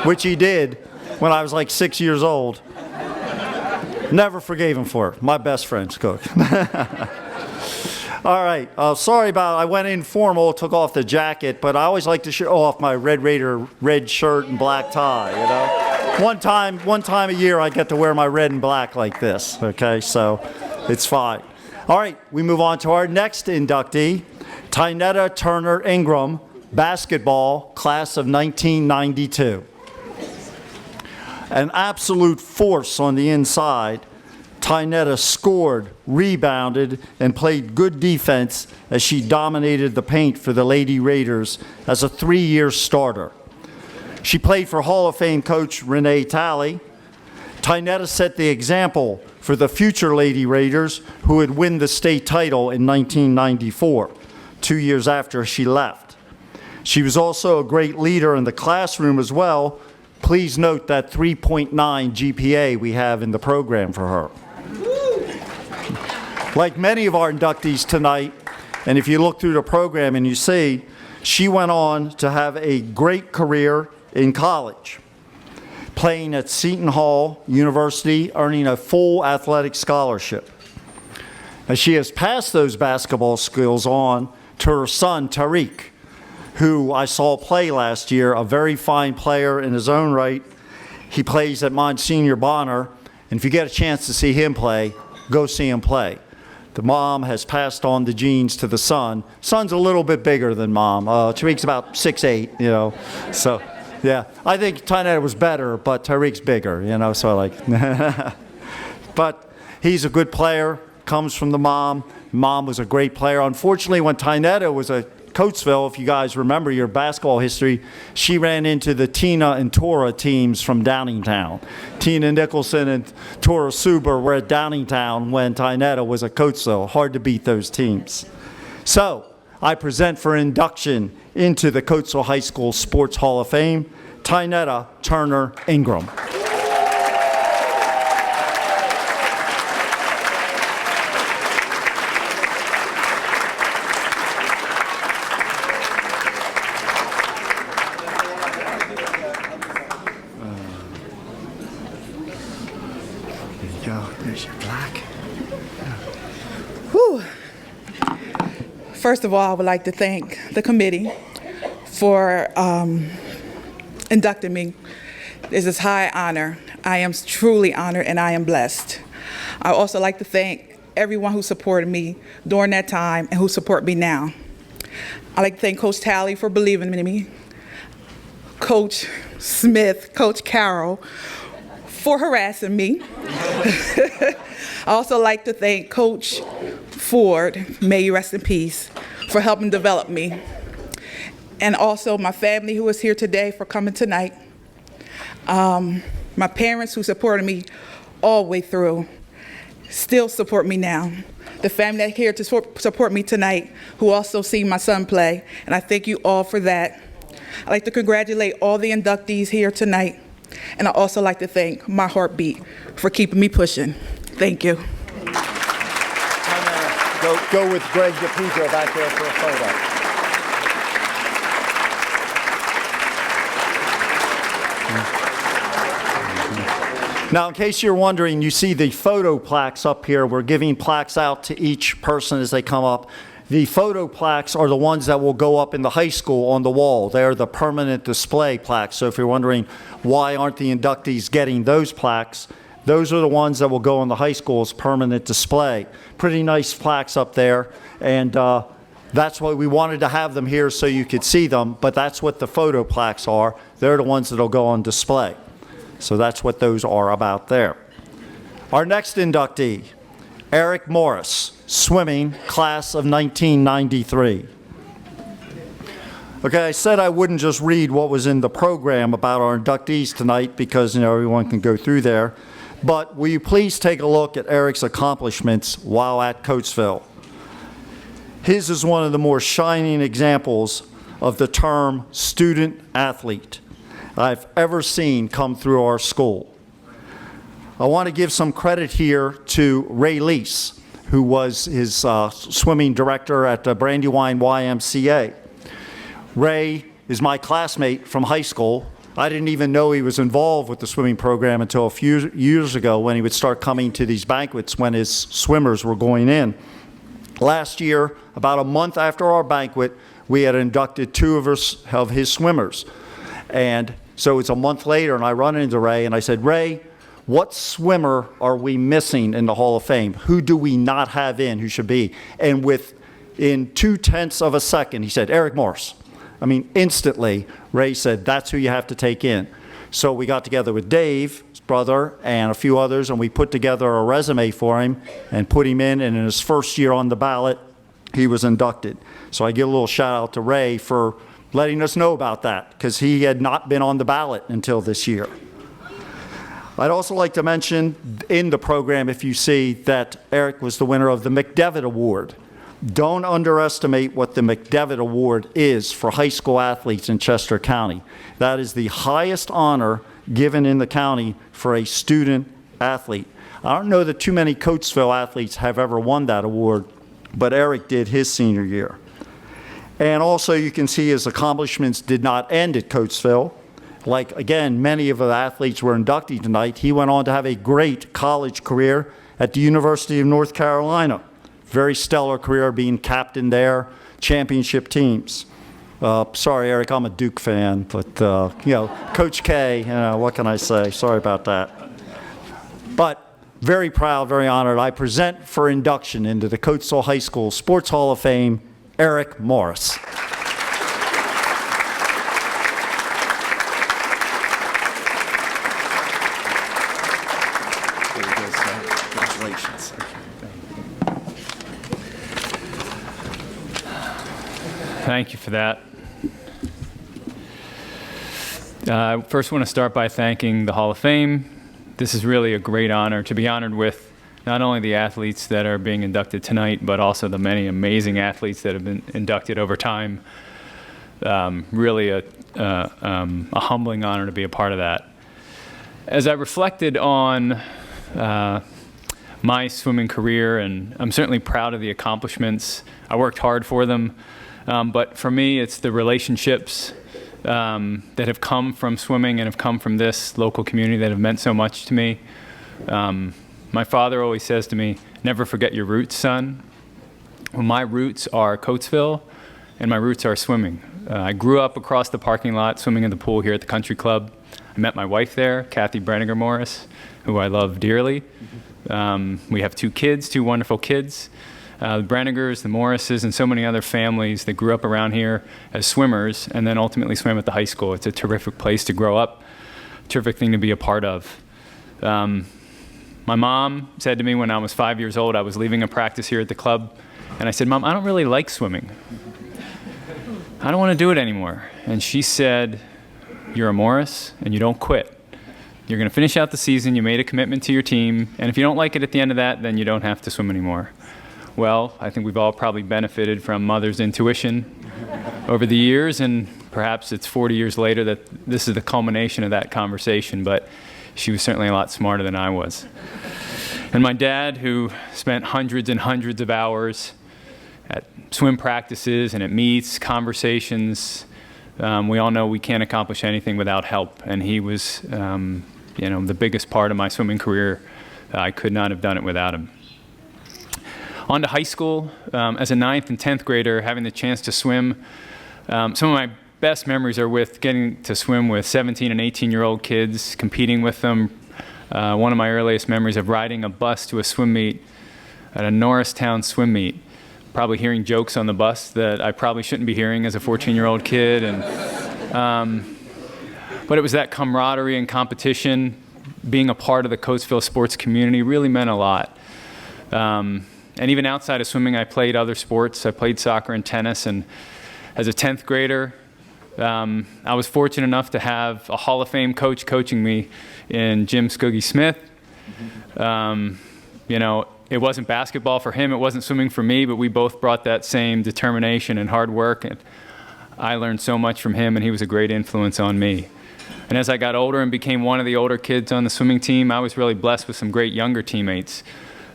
which he did when I was like 6 years old. Never forgave him for it. My best friend, Skug. All right. Sorry about I went informal, took off the jacket, but I always like to show off my Red Raider red shirt and black tie, One time a year I get to wear my red and black like this, okay? So it's fine. All right, we move on to our next inductee, Tynetta Turner-Ingraham, basketball, class of 1992. An absolute force on the inside, Tynetta scored, rebounded, and played good defense as she dominated the paint for the Lady Raiders as a 3-year starter. She played for Hall of Fame coach Renee Talley. Tynetta set the example for the future Lady Raiders who would win the state title in 1994, 2 years after she left. She was also a great leader in the classroom as well. Please note that 3.9 GPA we have in the program for her. Like many of our inductees tonight, and if you look through the program and you see, she went on to have a great career in college, playing at Seton Hall University, earning a full athletic scholarship. And she has passed those basketball skills on to her son, Tariq, who I saw play last year, a very fine player in his own right. He plays at Monsignor Bonner, and if you get a chance to see him play, go see him play. The mom has passed on the genes to the son. Son's a little bit bigger than mom. Tariq's about 6'8", so. Yeah, I think Tynetta was better, but Tariq's bigger, so But he's a good player, comes from the mom. Mom was a great player. Unfortunately, when Tynetta was a Coatesville, if you guys remember your basketball history, she ran into the Tina and Tora teams from Downingtown. Tina Nicholson and Tora Stuber were at Downingtown when Tynetta was at Coatesville. Hard to beat those teams. So I present for induction into the Coatesville High School Sports Hall of Fame, Tynetta Turner-Ingraham. There's your plaque. Whew. First of all, I would like to thank the committee for inducting me. This is high honor. I am truly honored and I am blessed. I also like to thank everyone who supported me during that time and who support me now. I'd like to thank Coach Talley for believing in me, Coach Smith, Coach Carroll for harassing me. I also like to thank Coach Ford, may you rest in peace, for helping develop me. And also my family who is here today for coming tonight. My parents who supported me all the way through, still support me now. The family that's here to support me tonight, who also see my son play, and I thank you all for that. I'd like to congratulate all the inductees here tonight, and I'd also like to thank my heartbeat for keeping me pushing. Thank you. Go with Greg DePedro back there for a photo. Now, in case you're wondering, you see the photo plaques up here. We're giving plaques out to each person as they come up. The photo plaques are the ones that will go up in the high school on the wall. They're the permanent display plaques. So if you're wondering why aren't the inductees getting those plaques, those are the ones that will go on the high school's permanent display. Pretty nice plaques up there, and that's why we wanted to have them here so you could see them, but that's what the photo plaques are. They're the ones that'll go on display. So that's what those are about there. Our next inductee, Erik Morris, swimming, class of 1993. Okay, I said I wouldn't just read what was in the program about our inductees tonight because, you know, everyone can go through there. But will you please take a look at Erik's accomplishments while at Coatesville? His is one of the more shining examples of the term student athlete I've ever seen come through our school. I want to give some credit here to Ray Lease, who was his swimming director at Brandywine YMCA. Ray is my classmate from high school. I didn't even know he was involved with the swimming program until a few years ago when he would start coming to these banquets when his swimmers were going in. Last year, about a month after our banquet, we had inducted two of his swimmers. And so it's a month later, and I run into Ray, and I said, Ray, what swimmer are we missing in the Hall of Fame? Who do we not have in who should be? And in 0.2 of a second, he said, Erik Morris. I mean, instantly, Ray said, that's who you have to take in. So we got together with Dave, his brother, and a few others, and we put together a resume for him and put him in, and in his first year on the ballot, he was inducted. So I give a little shout out to Ray for letting us know about that, because he had not been on the ballot until this year. I'd also like to mention in the program, if you see, that Erik was the winner of the McDevitt Award. Don't underestimate what the McDevitt Award is for high school athletes in Chester County. That is the highest honor given in the county for a student athlete. I don't know that too many Coatesville athletes have ever won that award, but Erik did his senior year. And also you can see his accomplishments did not end at Coatesville. Like, again, many of the athletes were inducted tonight. He went on to have a great college career at the University of North Carolina. Very stellar career, being captain there, championship teams. Sorry, Erik, I'm a Duke fan, but, you know, Coach K, you know, what can I say? Sorry about that. But very proud, very honored. I present for induction into the Coatesville High School Sports Hall of Fame, Erik Morris. Congratulations. Thank you for that. I first want to start by thanking the Hall of Fame. This is really a great honor to be honored with not only the athletes that are being inducted tonight, but also the many amazing athletes that have been inducted over time. Really a humbling honor to be a part of that. As I reflected on my swimming career, and I'm certainly proud of the accomplishments. I worked hard for them, but for me, it's the relationships that have come from swimming and have come from this local community that have meant so much to me. My father always says to me, "Never forget your roots, son." Well, my roots are Coatesville, and my roots are swimming. I grew up across the parking lot swimming in the pool here at the country club. I met my wife there, Erik Morris, who I love dearly. We have 2 kids, 2 wonderful kids. The Brennigers, the Morrises, and so many other families that grew up around here as swimmers and then ultimately swam at the high school. It's a terrific place to grow up, terrific thing to be a part of. My mom said to me when I was 5 years old, I was leaving a practice here at the club, and I said, "Mom, I don't really like swimming. I don't want to do it anymore." And she said, "You're a Morris, and you don't quit. You're going to finish out the season, you made a commitment to your team, and if you don't like it at the end of that, then you don't have to swim anymore." Well, I think we've all probably benefited from Mother's intuition over the years, and perhaps it's 40 years later that this is the culmination of that conversation, but she was certainly a lot smarter than I was. And my dad, who spent hundreds and hundreds of hours at swim practices and at meets, conversations, we all know we can't accomplish anything without help, and he was the biggest part of my swimming career. I could not have done it without him. On to high school, as a 9th and 10th grader, having the chance to swim. Some of my best memories are with getting to swim with 17 and 18-year-old kids, competing with them. One of my earliest memories of riding a bus to a swim meet at a Norristown swim meet, probably hearing jokes on the bus that I probably shouldn't be hearing as a 14-year-old kid. But it was that camaraderie and competition, being a part of the Coatesville sports community really meant a lot. And even outside of swimming, I played other sports. I played soccer and tennis. And as a 10th grader, I was fortunate enough to have a Hall of Fame coach coaching me in Jim Scoogie Smith. It wasn't basketball for him, it wasn't swimming for me, but we both brought that same determination and hard work. And I learned so much from him, and he was a great influence on me. And as I got older and became one of the older kids on the swimming team, I was really blessed with some great younger teammates.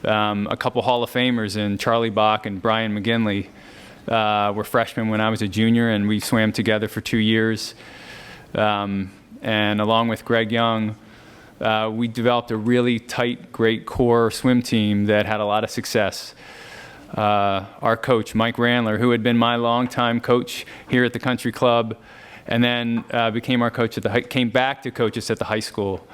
A couple Hall of Famers in Charlie Bach and Brian McGinley were freshmen when I was a junior, and we swam together for 2 years. And along with Greg Young, we developed a really tight, great core swim team that had a lot of success. Our coach, Mike Randler, who had been my longtime coach here at the country club, and then became our coach came back to coach us at the high school.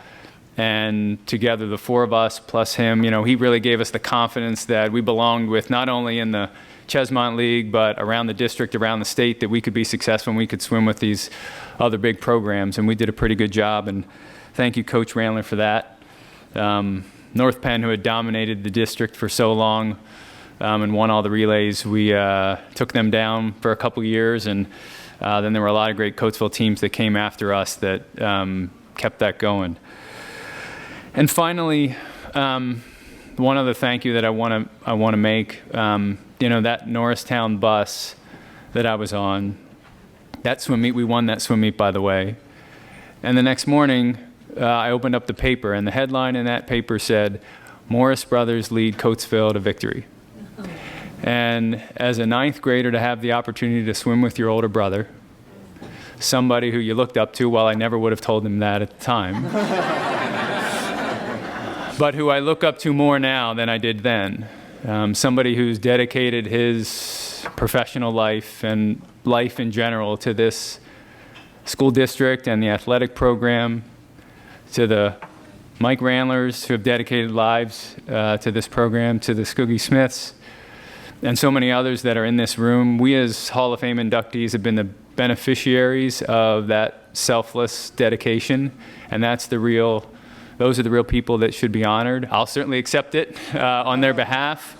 And together, the 4 of us plus him, he really gave us the confidence that we belonged with, not only in the Chesmont League, but around the district, around the state, that we could be successful and we could swim with these other big programs. And we did a pretty good job. And thank you, Coach Randler, for that. North Penn, who had dominated the district for so long and won all the relays, we took them down for a couple years. And then there were a lot of great Coatesville teams that came after us that kept that going. And finally, one other thank you that I want to make. That Norristown bus that I was on, that swim meet, we won that swim meet, by the way. And the next morning, I opened up the paper, and the headline in that paper said, "Morris Brothers lead Coatesville to victory." And as a 9th grader, to have the opportunity to swim with your older brother, somebody who you looked up to, while I never would have told him that at the time, but who I look up to more now than I did then. Somebody who's dedicated his professional life and life in general to this school district and the athletic program, to the Mike Randlers who have dedicated lives to this program, to the Scoogie Smiths, and so many others that are in this room. We as Hall of Fame inductees have been the beneficiaries of that selfless dedication, and those are the real people that should be honored. I'll certainly accept it on their behalf,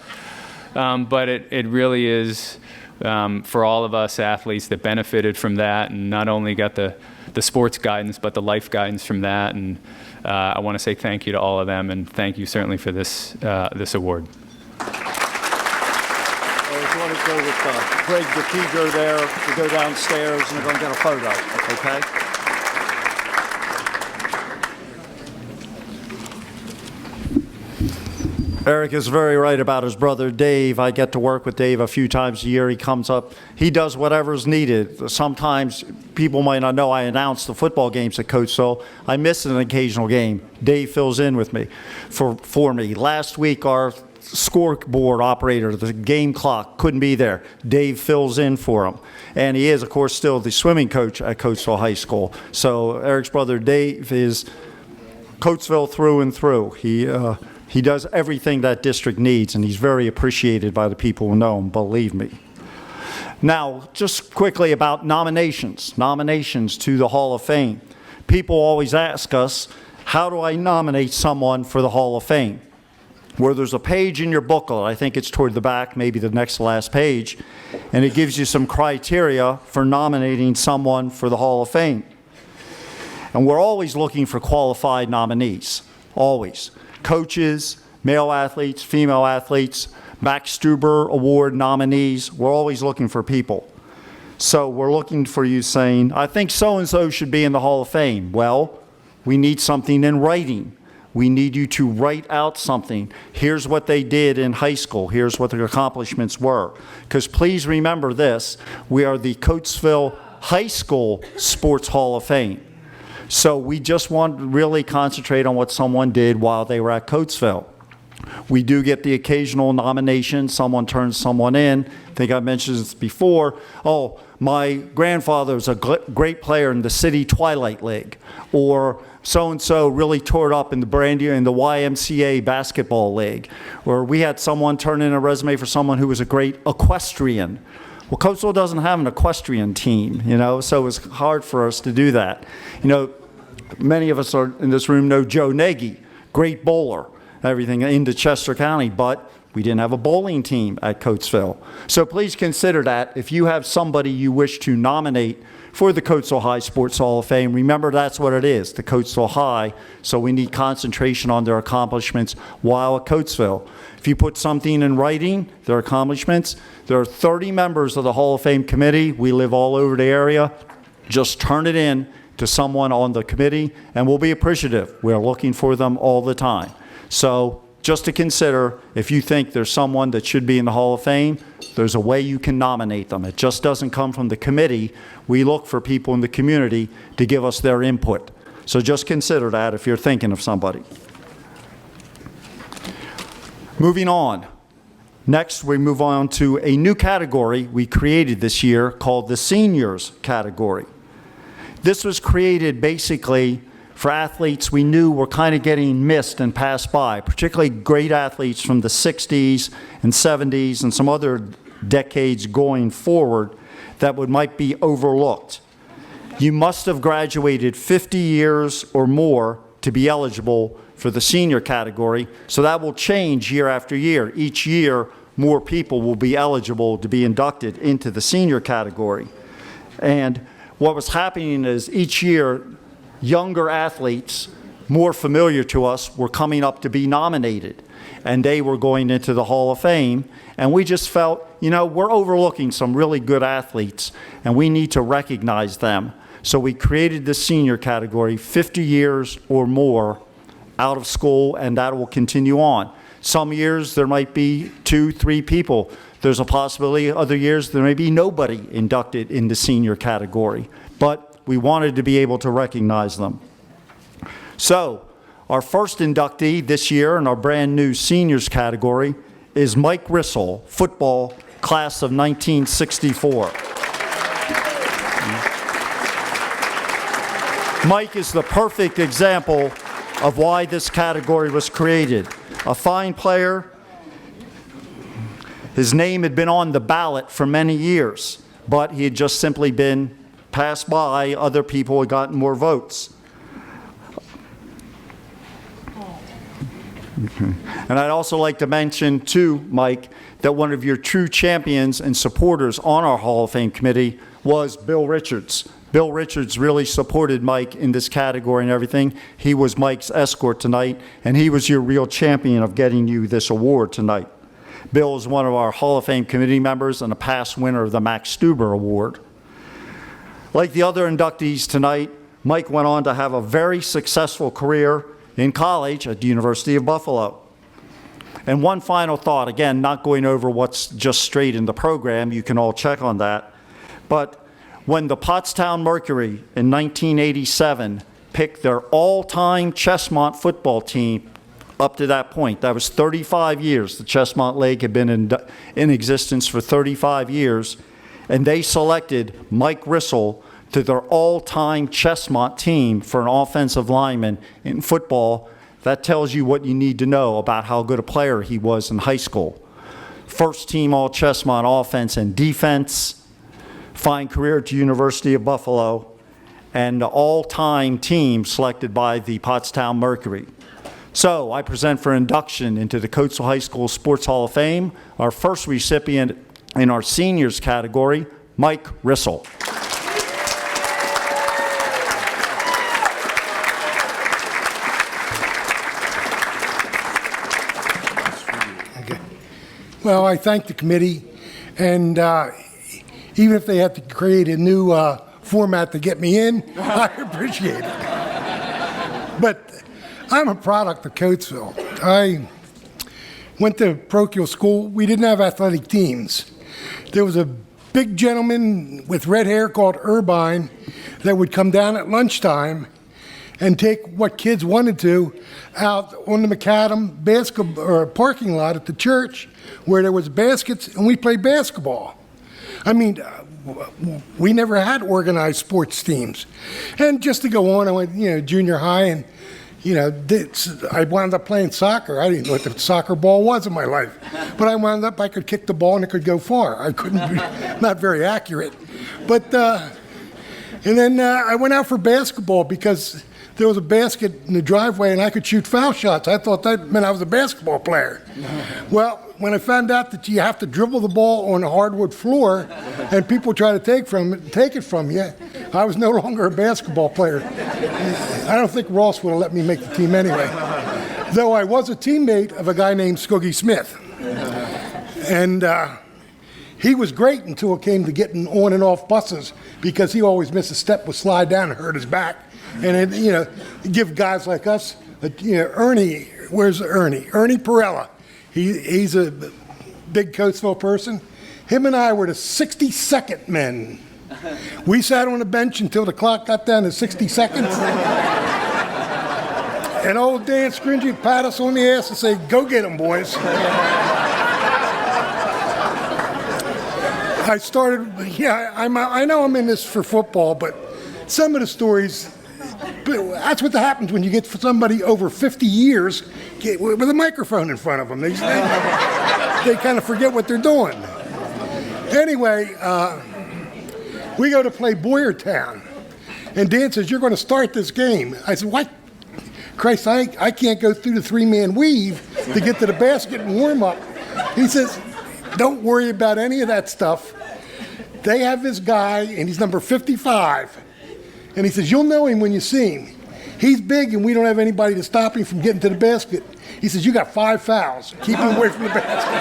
but it really is for all of us athletes that benefited from that, and not only got the sports guidance, but the life guidance from that. And I want to say thank you to all of them, and thank you certainly for this award. If you want to go with Greg DePietro there, to go downstairs and they're going to get a photo, okay? Erik is very right about his brother Dave. I get to work with Dave a few times a year. He comes up, he does whatever's needed. Sometimes people might not know I announce the football games at Coatesville. I miss an occasional game. Dave fills in with me for me. Last week, our scoreboard operator, the game clock, couldn't be there. Dave fills in for him. And he is, of course, still the swimming coach at Coatesville High School. So Erik's brother Dave is Coatesville through and through. He does everything that district needs, and he's very appreciated by the people who know him, believe me. Now, just quickly about nominations to the Hall of Fame. People always ask us, how do I nominate someone for the Hall of Fame? Where there's a page in your booklet, I think it's toward the back, maybe the next to last page, and it gives you some criteria for nominating someone for the Hall of Fame. And we're always looking for qualified nominees, always. Coaches, male athletes, female athletes, Max Stuber Award nominees, we're always looking for people. So we're looking for you saying, I think so-and-so should be in the Hall of Fame. Well, we need something in writing. We need you to write out something. Here's what they did in high school. Here's what their accomplishments were. Because please remember this, we are the Coatesville High School Sports Hall of Fame. So we just want to really concentrate on what someone did while they were at Coatesville. We do get the occasional nomination. Someone turns someone in. I think I mentioned this before. Oh, my grandfather was a great player in the City Twilight League. Or so-and-so really tore it up in the YMCA basketball league. Or we had someone turn in a resume for someone who was a great equestrian. Well, Coatesville doesn't have an equestrian team, so it's hard for us to do that. Many of us are in this room know Joe Nagy, great bowler, everything into Chester County, but we didn't have a bowling team at Coatesville. So please consider that. If you have somebody you wish to nominate for the Coatesville High Sports Hall of Fame, remember that's what it is, the Coatesville High, so we need concentration on their accomplishments while at Coatesville. If you put something in writing, their accomplishments, there are 30 members of the Hall of Fame committee. We live all over the area. Just turn it in to someone on the committee, and we'll be appreciative. We're looking for them all the time. So just to consider, if you think there's someone that should be in the Hall of Fame, there's a way you can nominate them. It just doesn't come from the committee. We look for people in the community to give us their input. So just consider that if you're thinking of somebody. Moving on. Next, we move on to a new category we created this year called the Seniors category. This was created basically for athletes we knew were kind of getting missed and passed by, particularly great athletes from the 60s and 70s and some other decades going forward that might be overlooked. You must have graduated 50 years or more to be eligible for the senior category, so that will change year after year. Each year, more people will be eligible to be inducted into the senior category. And what was happening is each year, younger athletes, more familiar to us, were coming up to be nominated, and they were going into the Hall of Fame. And we just felt, we're overlooking some really good athletes, and we need to recognize them. So we created the senior category, 50 years or more out of school, and that will continue on. Some years there might be 2, 3 people. There's a possibility other years there may be nobody inducted in the senior category, but we wanted to be able to recognize them. So our first inductee this year in our brand new seniors category is Mike Rissell, football, class of 1964. Mike is the perfect example of why this category was created. A fine player. His name had been on the ballot for many years, but he had just simply been passed by. Other people had gotten more votes. And I'd also like to mention, too, Mike, that one of your true champions and supporters on our Hall of Fame committee was Bill Richards. Bill Richards really supported Mike in this category and everything. He was Mike's escort tonight, and he was your real champion of getting you this award tonight. Bill is one of our Hall of Fame committee members and a past winner of the Max Stuber Award. Like the other inductees tonight, Mike went on to have a very successful career in college at the University of Buffalo. And one final thought, again, not going over what's just straight in the program, you can all check on that, but when the Pottstown Mercury in 1987 picked their all-time Chesmont football team up to that point, that was 35 years, the Chesmont League had been in existence for 35 years, and they selected Mike Rissell to their all-time Chesmont team for an offensive lineman in football. That tells you what you need to know about how good a player he was in high school. First team all-Chesmont offense and defense, fine career at the University of Buffalo, and the all-time team selected by the Pottstown Mercury. So I present for induction into the Coatesville High School Sports Hall of Fame our first recipient in our seniors category, Mike Rissell. Well, I thank the committee, and even if they have to create a new format to get me in, I appreciate it. But I'm a product of Coatesville. I went to parochial school. We didn't have athletic teams. There was a big gentleman with red hair called Irvine that would come down at lunchtime and take what kids wanted to out on the macadam basketball or parking lot at the church where there was baskets, and we played basketball. I mean, we never had organized sports teams. And just to go on, I went, junior high, and, I wound up playing soccer. I didn't know what the soccer ball was in my life. But I wound up, I could kick the ball and it could go far. I couldn't be, not very accurate. But, and then I went out for basketball because there was a basket in the driveway and I could shoot foul shots. I thought that meant I was a basketball player. Well, when I found out that you have to dribble the ball on a hardwood floor and people try to take it from you, I was no longer a basketball player. I don't think Ross would have let me make the team anyway. Though I was a teammate of a guy named Skoogie Smith. And he was great until it came to getting on and off buses because he always missed a step, would slide down and hurt his back. And it, give guys like us, Ernie, where's Ernie? Ernie Perella. He's a big Coatesville person. Him and I were the 62nd men. We sat on the bench until the clock got down to 60 seconds. And old Dan Scringy would pat us on the ass and say, "Go get them, boys." I started, I know I'm in this for football, but some of the stories, but that's what happens when you get somebody over 50 years with a microphone in front of them. They kind of forget what they're doing. Anyway, we go to play Boyertown, and Dan says, "You're going to start this game." I said, "What? Christ, I can't go through the three-man weave to get to the basket and warm up." He says, "Don't worry about any of that stuff. They have this guy, and he's number 55. And he says, you'll know him when you see him. He's big, and we don't have anybody to stop him from getting to the basket." He says, "You got 5 fouls. Keep him away from the basket."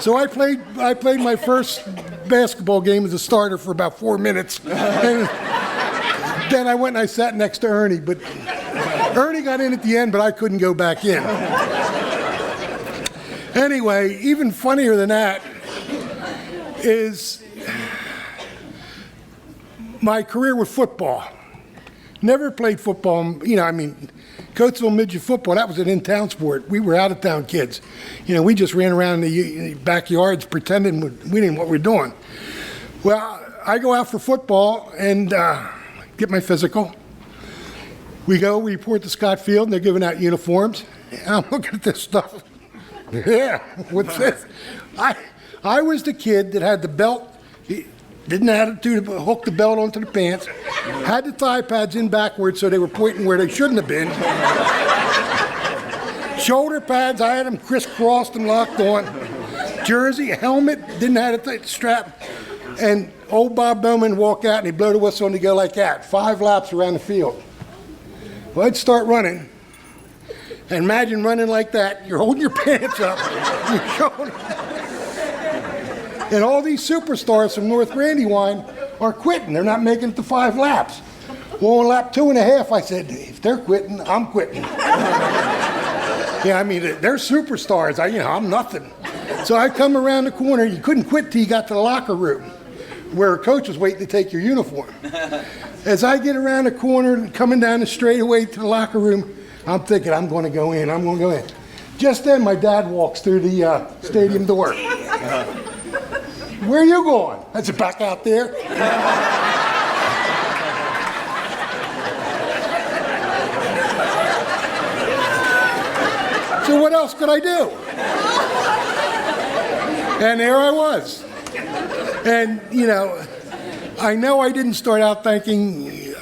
So I played my first basketball game as a starter for about 4 minutes. And then I went and I sat next to Ernie. But Ernie got in at the end, but I couldn't go back in. Anyway, even funnier than that is my career with football. Never played football, Coatesville midget football, that was an in-town sport. We were out-of-town kids. We just ran around in the backyards pretending we didn't know what we were doing. Well, I go out for football and get my physical. We report to Scott Field, and they're giving out uniforms. And I'm looking at this stuff. Yeah, what's this? I was the kid that had the belt, didn't have to hook the belt onto the pants, had the thigh pads in backwards so they were pointing where they shouldn't have been. Shoulder pads, I had them crisscrossed and locked on. Jersey, helmet, didn't have a strap. And old Bob Bowman walked out and he'd blow the whistle and he'd go like that, 5 laps around the field. Well, I'd start running. And imagine running like that. You're holding your pants up. You're showing. And all these superstars from North Brandywine are quitting. They're not making it to 5 laps. Well, on lap 2.5, I said, if they're quitting, I'm quitting. Yeah, I mean, they're superstars. I'm nothing. So I come around the corner. You couldn't quit till you got to the locker room, where a coach was waiting to take your uniform. As I get around the corner and coming down the straightaway to the locker room, I'm thinking, I'm going to go in. Just then, my dad walks through the stadium door. Where are you going? I said, back out there. So what else could I do? And there I was. And, I know I didn't start out thanking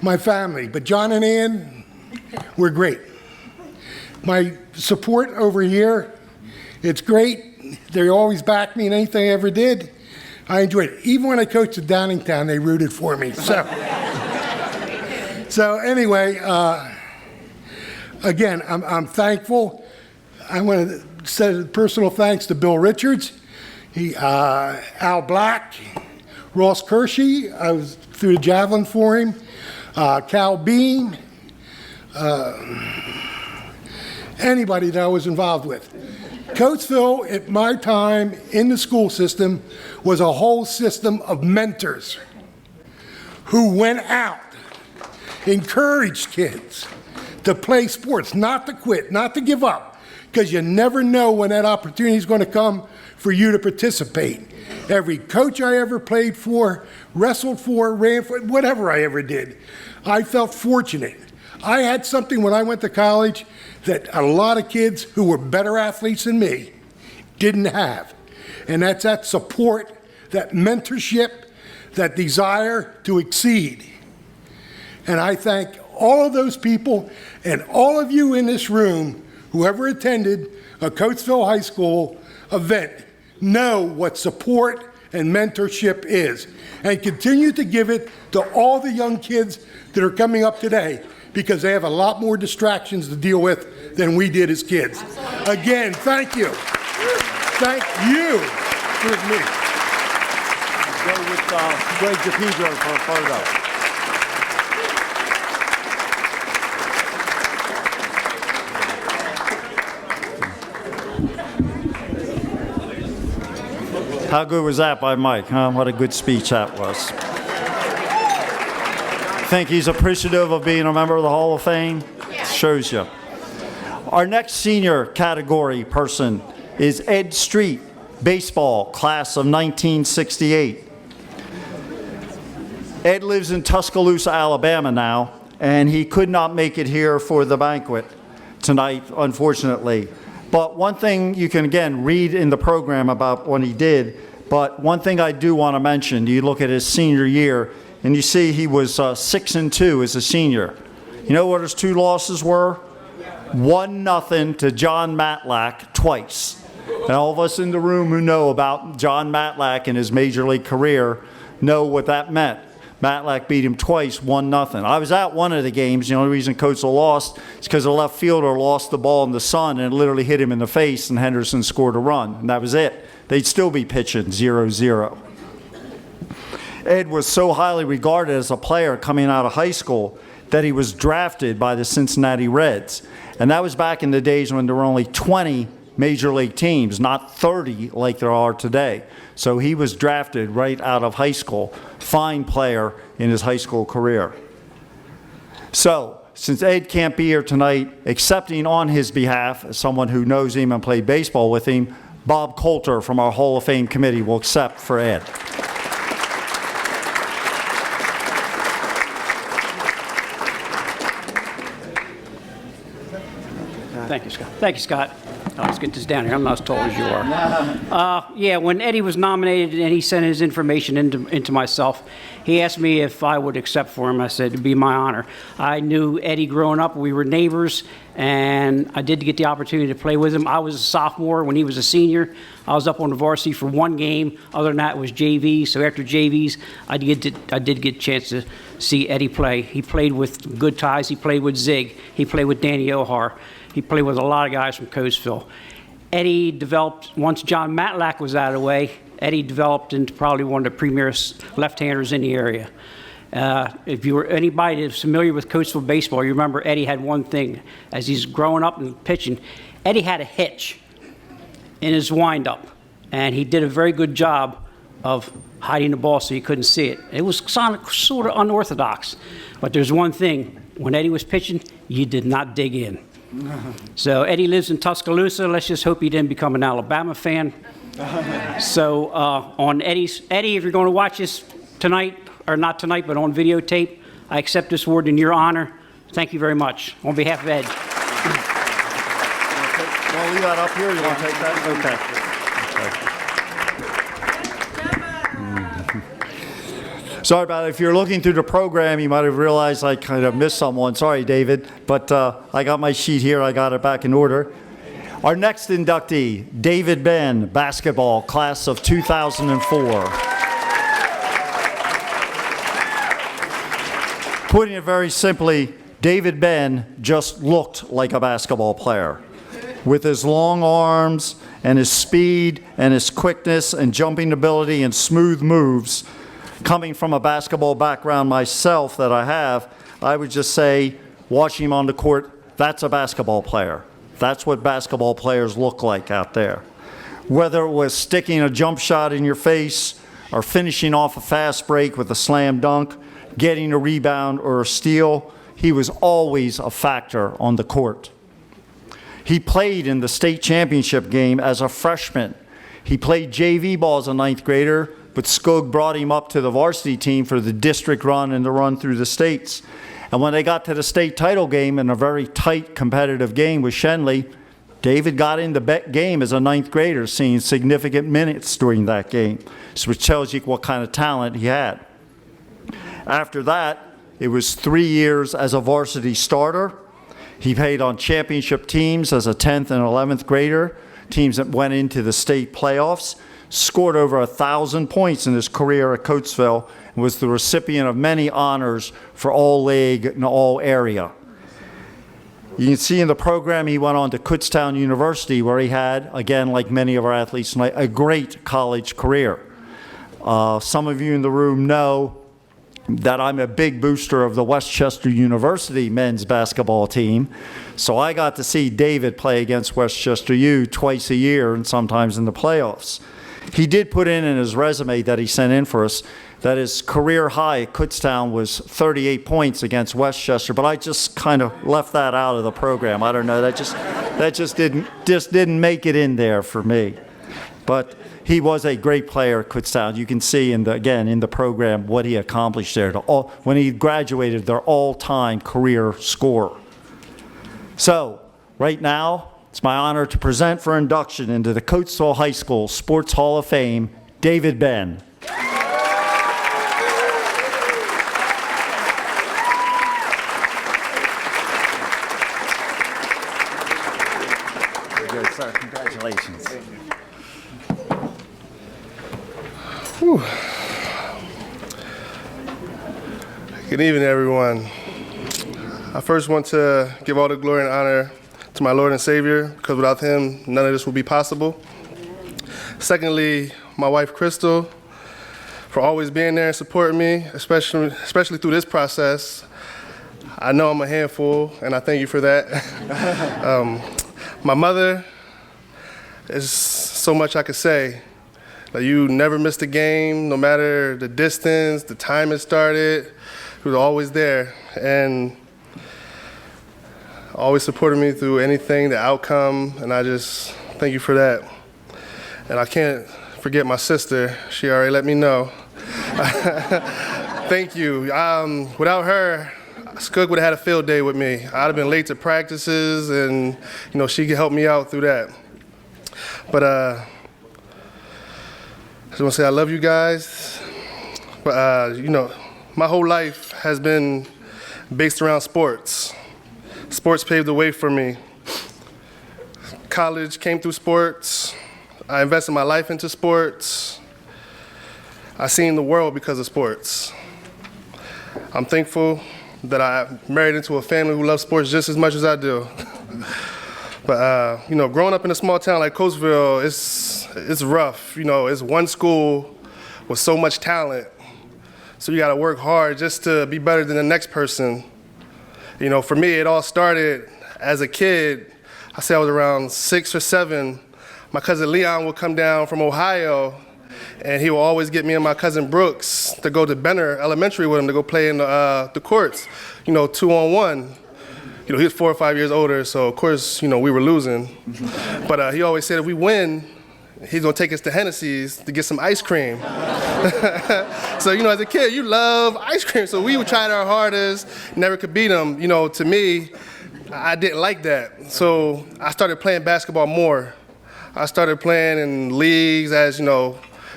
my family, but John and Ann were great. My support over here, it's great. They always backed me in anything I ever did. I enjoyed it. Even when I coached at Downingtown, they rooted for me. So anyway, again, I'm thankful. I want to say personal thanks to Bill Richards, Al Black, Ross Kershey. I was through the javelin for him. Cal Bean. Anybody that I was involved with. Coatesville, at my time in the school system, was a whole system of mentors who went out, encouraged kids to play sports, not to quit, not to give up, because you never know when that opportunity is going to come for you to participate. Every coach I ever played for, wrestled for, ran for, whatever I ever did, I felt fortunate. I had something when I went to college that a lot of kids who were better athletes than me didn't have. And that's that support, that mentorship, that desire to exceed. And I thank all of those people and all of you in this room, whoever attended a Coatesville High School event, know what support and mentorship is. And continue to give it to all the young kids that are coming up today, because they have a lot more distractions to deal with than we did as kids. Again, thank you. Thank you for me. Go with Greg DePedro for a photo. How good was that by Mike, huh? What a good speech that was. Think he's appreciative of being a member of the Hall of Fame? Shows you. Our next senior category person is Ed Street, baseball, class of 1968. Ed lives in Tuscaloosa, Alabama now, and he could not make it here for the banquet tonight, unfortunately. But one thing you can, again, read in the program about what he did, but one thing I do want to mention, you look at his senior year, and you see he was 6-2 as a senior. You know what his 2 losses were? 1-0 to John Matlack twice. And all of us in the room who know about John Matlack and his major league career know what that meant. Matlack beat him twice, 1-0. I was at one of the games. The only reason Coatesville lost is because the left fielder lost the ball in the sun and it literally hit him in the face, and Henderson scored a run, and that was it. They'd still be pitching 0-0. Ed was so highly regarded as a player coming out of high school that he was drafted by the Cincinnati Reds. And that was back in the days when there were only 20 major league teams, not 30 like there are today. So he was drafted right out of high school. Fine player in his high school career. So, since Ed can't be here tonight, accepting on his behalf, as someone who knows him and played baseball with him, Bob Coulter from our Hall of Fame committee will accept for Ed. Thank you, Scott. Thank you, Scott. Let's get this down here. I'm not as tall as you are. Yeah, when Eddie was nominated and he sent his information into myself, he asked me if I would accept for him. I said it'd be my honor. I knew Eddie growing up. We were neighbors, and I did get the opportunity to play with him. I was a sophomore when he was a senior. I was up on the varsity for one game. Other than that, it was JV. So after JVs, I did get a chance to see Eddie play. He played with good ties. He played with Zig. He played with Danny Ohar. He played with a lot of guys from Coatesville. Eddie developed, once John Matlack was out of the way, Eddie developed into probably one of the premier left-handers in the area. If you were anybody that's familiar with Coatesville baseball, you remember Eddie had one thing. As he's growing up and pitching, Eddie had a hitch in his windup, and he did a very good job of hiding the ball so you couldn't see it. It was sort of unorthodox, but there's one thing. When Eddie was pitching, you did not dig in. So Eddie lives in Tuscaloosa. Let's just hope he didn't become an Alabama fan. So on Eddie, if you're going to watch this tonight, or not tonight, but on videotape, I accept this award in your honor. Thank you very much. On behalf of Ed. Well, we got up here. You want to take that? Okay. Sorry about it. If you're looking through the program, you might have realized I kind of missed someone. Sorry, David. But I got my sheet here. I got it back in order. Our next inductee, David Ben, basketball, class of 2004. Putting it very simply, David Ben just looked like a basketball player. With his long arms and his speed and his quickness and jumping ability and smooth moves, coming from a basketball background myself that I have, I would just say, watching him on the court, that's a basketball player. That's what basketball players look like out there. Whether it was sticking a jump shot in your face or finishing off a fast break with a slam dunk, getting a rebound or a steal, he was always a factor on the court. He played in the state championship game as a freshman. He played JV ball as a ninth grader, but Skog brought him up to the varsity team for the district run and the run through the states. And when they got to the state title game in a very tight competitive game with Schellenger, David got in the game as a ninth grader, seeing significant minutes during that game, which tells you what kind of talent he had. After that, it was 3 years as a varsity starter. He played on championship teams as a 10th and 11th grader, teams that went into the state playoffs, scored over 1,000 points in his career at Coatesville, and was the recipient of many honors for all league and all area. You can see in the program he went on to Kutztown University, where he had, again, like many of our athletes tonight, a great college career. Some of you in the room know that I'm a big booster of the Westchester University men's basketball team. So I got to see David play against Westchester U twice a year and sometimes in the playoffs. He did put in his resume that he sent in for us that his career high at Kutztown was 38 points against Westchester, but I just kind of left that out of the program. I don't know, that just didn't make it in there for me. But he was a great player at Kutztown. You can see in the program what he accomplished there. When he graduated, their all-time career scorer. So, right now, it's my honor to present for induction into the Coatesville High School Sports Hall of Fame, David Ben. Very good, sir. Congratulations. Whew. Good evening, everyone. I first want to give all the glory and honor to my Lord and Savior, because without him, none of this would be possible. Secondly, my wife, Crystal, for always being there and supporting me, especially through this process. I know I'm a handful, and I thank you for that. My mother, there's so much I could say. Like, you never missed a game, no matter the distance, the time it started. She was always there, and always supported me through anything, the outcome, and I just thank you for that. And I can't forget my sister. She already let me know. Thank you. Without her, Skook would have had a field day with me. I'd have been late to practices, and she could help me out through that. But I just want to say I love you guys. But my whole life has been based around sports. Sports paved the way for me. College came through sports. I invested my life into sports. I seen the world because of sports. I'm thankful that I married into a family who loves sports just as much as I do. But growing up in a small town like Coatesville, it's rough. It's one school with so much talent. So you gotta work hard just to be better than the next person. For me, it all started as a kid. I say I was around 6 or 7. My cousin Leon would come down from Ohio, and he would always get me and my cousin Brooks to go to Benner Elementary with him to go play in the courts, 2-on-1. He was 4 or 5 years older, so of course, we were losing. But he always said if we win, he's gonna take us to Hennessy's to get some ice cream. So, as a kid, you love ice cream, so we would try our hardest, never could beat him. To me, I didn't like that. So I started playing basketball more. I started playing in leagues as,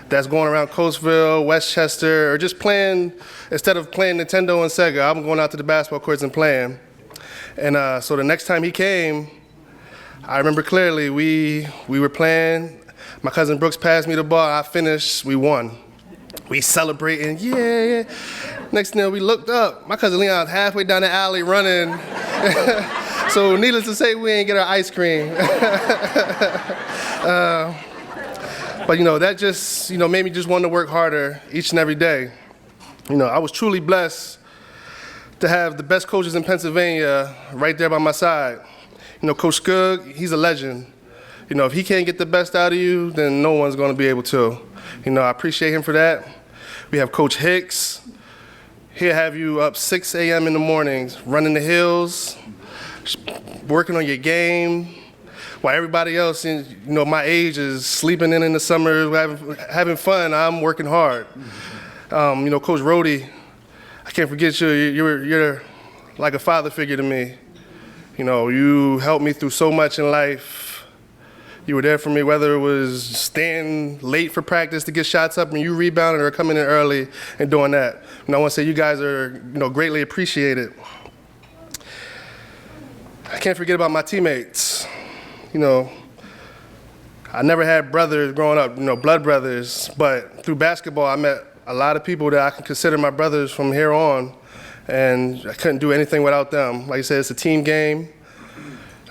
that's going around Coatesville, Westchester, or just playing, instead of playing Nintendo and Sega, I'm going out to the basketball courts and playing. And so the next time he came, I remember clearly, we were playing, my cousin Brooks passed me the ball, I finished, we won. We celebrating, yeah. Next thing we looked up, my cousin Leon halfway down the alley running. So needless to say, we ain't get our ice cream. But that just, made me just want to work harder each and every day. I was truly blessed to have the best coaches in Pennsylvania right there by my side. Coach Skug, he's a legend. If he can't get the best out of you, then no one's going to be able to. I appreciate him for that. We have Coach Hicks. He'll have you up 6 a.m. in the mornings, running the hills, working on your game, while everybody else in my age is sleeping in the summer, having fun. I'm working hard. Coach Rhodey, I can't forget you. You're like a father figure to me. You helped me through so much in life. You were there for me, whether it was staying late for practice to get shots up and you rebounding, or coming in early and doing that. And I want to say you guys are, greatly appreciated. I can't forget about my teammates. I never had brothers growing up, blood brothers, but through basketball, I met a lot of people that I can consider my brothers from here on, and I couldn't do anything without them. Like I said, it's a team game.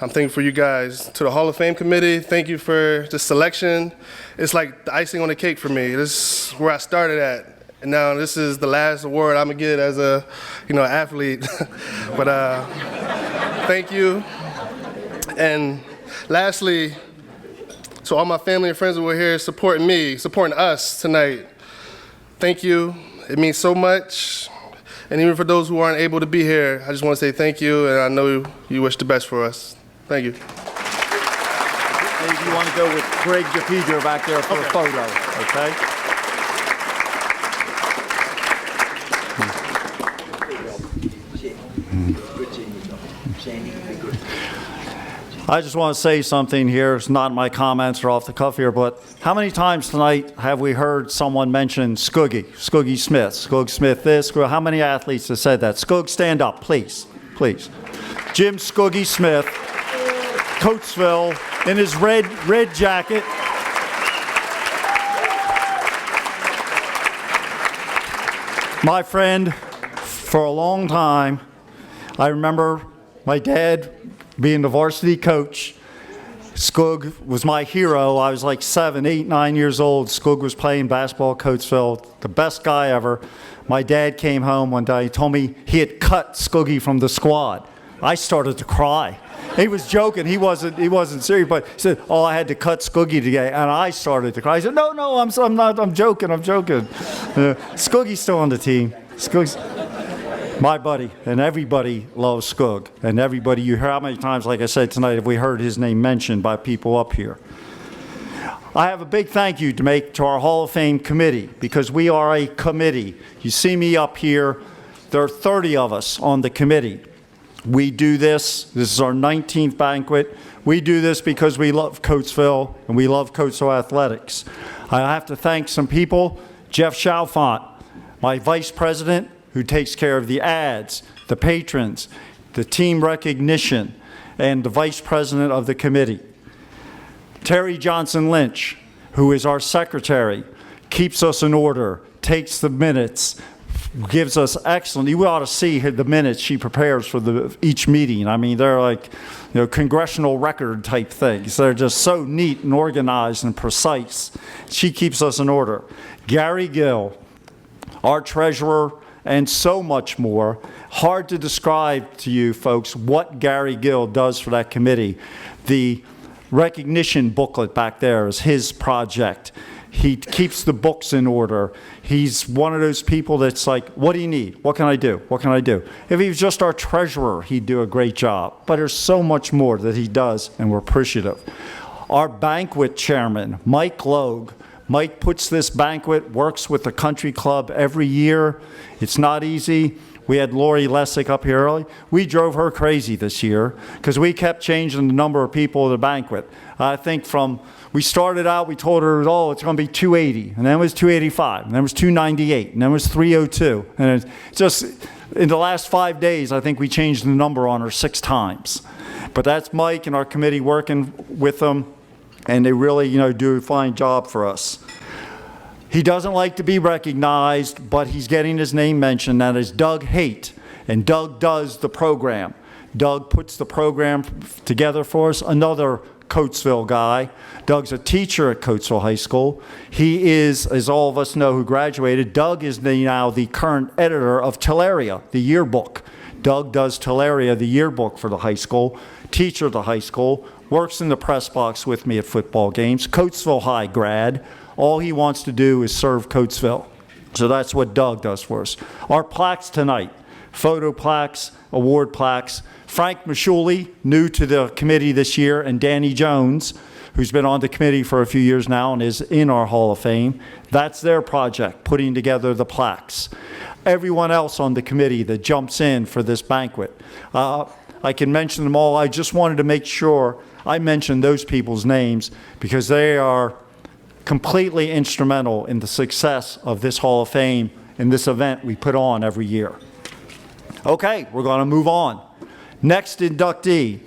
I'm thankful for you guys. To the Hall of Fame committee, thank you for the selection. It's like the icing on the cake for me. This is where I started at. And now this is the last award I'm gonna get as a, athlete. But thank you. And lastly, to all my family and friends who were here supporting me, supporting us tonight, thank you. It means so much. And even for those who aren't able to be here, I just want to say thank you, and I know you wish the best for us. Thank you. Dave, you want to go with Greg DePedro back there for a photo, okay? I just want to say something here. It's not my comments or off the cuff here, but how many times tonight have we heard someone mention Skuggy Smith, Skug Smith this? How many athletes have said that? Skug, stand up, please, please. Jim Skuggy Smith, Coatesville, in his red jacket. My friend, for a long time, I remember my dad being the varsity coach. Skug was my hero. I was like 7, 8, 9 years old. Skug was playing basketball at Coatesville, the best guy ever. My dad came home one day, he told me he had cut Skuggy from the squad. I started to cry. He was joking, he wasn't serious, but he said, oh, I had to cut Skuggy today, and I started to cry. I said, no, I'm joking. Skuggy's still on the team. Skuggy's my buddy, and everybody loves Skug. And everybody, you hear how many times, like I said tonight, have we heard his name mentioned by people up here. I have a big thank you to make to our Hall of Fame committee, because we are a committee. You see me up here, there are 30 of us on the committee. We do this is our 19th banquet. We do this because we love Coatesville, and we love Coatesville athletics. I have to thank some people. Jeff Chalfant, my vice president, who takes care of the ads, the patrons. the team recognition, and the vice president of the committee. Terry Johnson Lynch, who is our secretary, keeps us in order, takes the minutes, gives us excellent, you ought to see the minutes she prepares for each meeting. I mean, they're like, congressional record type things. They're just so neat and organized and precise. She keeps us in order. Gary Gill, our treasurer, and so much more. Hard to describe to you folks what Gary Gill does for that committee. The recognition booklet back there is his project. He keeps the books in order. He's one of those people that's like, what do you need? What can I do? What can I do? If he was just our treasurer, he'd do a great job. But there's so much more that he does, and we're appreciative. Our banquet chairman, Mike Logue. Mike puts this banquet, works with the country club every year. It's not easy. We had Lori Lessick up here early. We drove her crazy this year because we kept changing the number of people at the banquet. I think we started out, we told her, oh, it's going to be 280, and then it was 285, and then it was 298, and then it was 302. And it's just, in the last 5 days, I think we changed the number on her 6 times. But that's Mike and our committee working with them, and they really, do a fine job for us. He doesn't like to be recognized, but he's getting his name mentioned. That is Doug Haight, and Doug does the program. Doug puts the program together for us. Another Coatesville guy. Doug's a teacher at Coatesville High School. He is, as all of us know who graduated, Doug is now the current editor of Teleria, the yearbook. Doug does Teleria, the yearbook for the high school, teacher of the high school, works in the press box with me at football games, Coatesville High grad. All he wants to do is serve Coatesville. So that's what Doug does for us. Our plaques tonight, photo plaques, award plaques. Frank Mashuli, new to the committee this year, and Danny Jones, who's been on the committee for a few years now and is in our Hall of Fame. That's their project, putting together the plaques. Everyone else on the committee that jumps in for this banquet. I can mention them all. I just wanted to make sure I mentioned those people's names because they are completely instrumental in the success of this Hall of Fame and this event we put on every year. Okay, we're going to move on. Next inductee,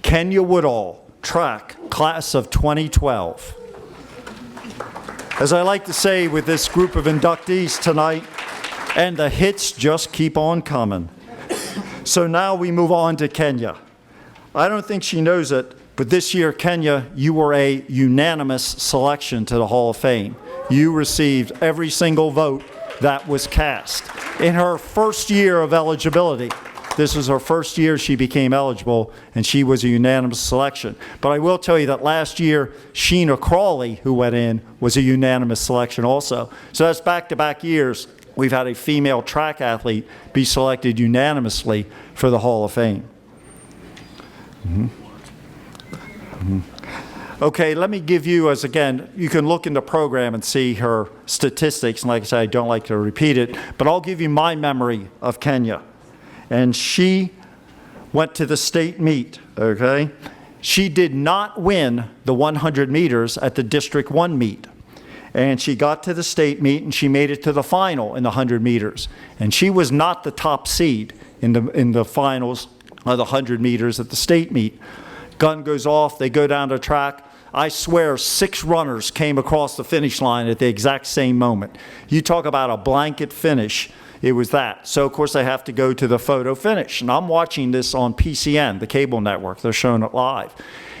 Kenya Woodall, track, class of 2012. As I like to say with this group of inductees tonight, and the hits just keep on coming. So now we move on to Kenya. I don't think she knows it, but this year, Kenya, you were a unanimous selection to the Hall of Fame. You received every single vote that was cast. In her first year of eligibility, this was her first year she became eligible, and she was a unanimous selection. But I will tell you that last year, Sheena Crawley, who went in, was a unanimous selection also. So that's back-to-back years. We've had a female track athlete be selected unanimously for the Hall of Fame. Okay, let me give you, as again, you can look in the program and see her statistics, and like I said, I don't like to repeat it, but I'll give you my memory of Kenya. And she went to the state meet, okay? She did not win the 100 meters at the District 1 meet. And she got to the state meet, and she made it to the final in the 100 meters. And she was not the top seed in the finals of the 100 meters at the state meet. Gun goes off, they go down the track. I swear 6 runners came across the finish line at the exact same moment. You talk about a blanket finish, it was that. So of course they have to go to the photo finish. And I'm watching this on PCN, the cable network, they're showing it live.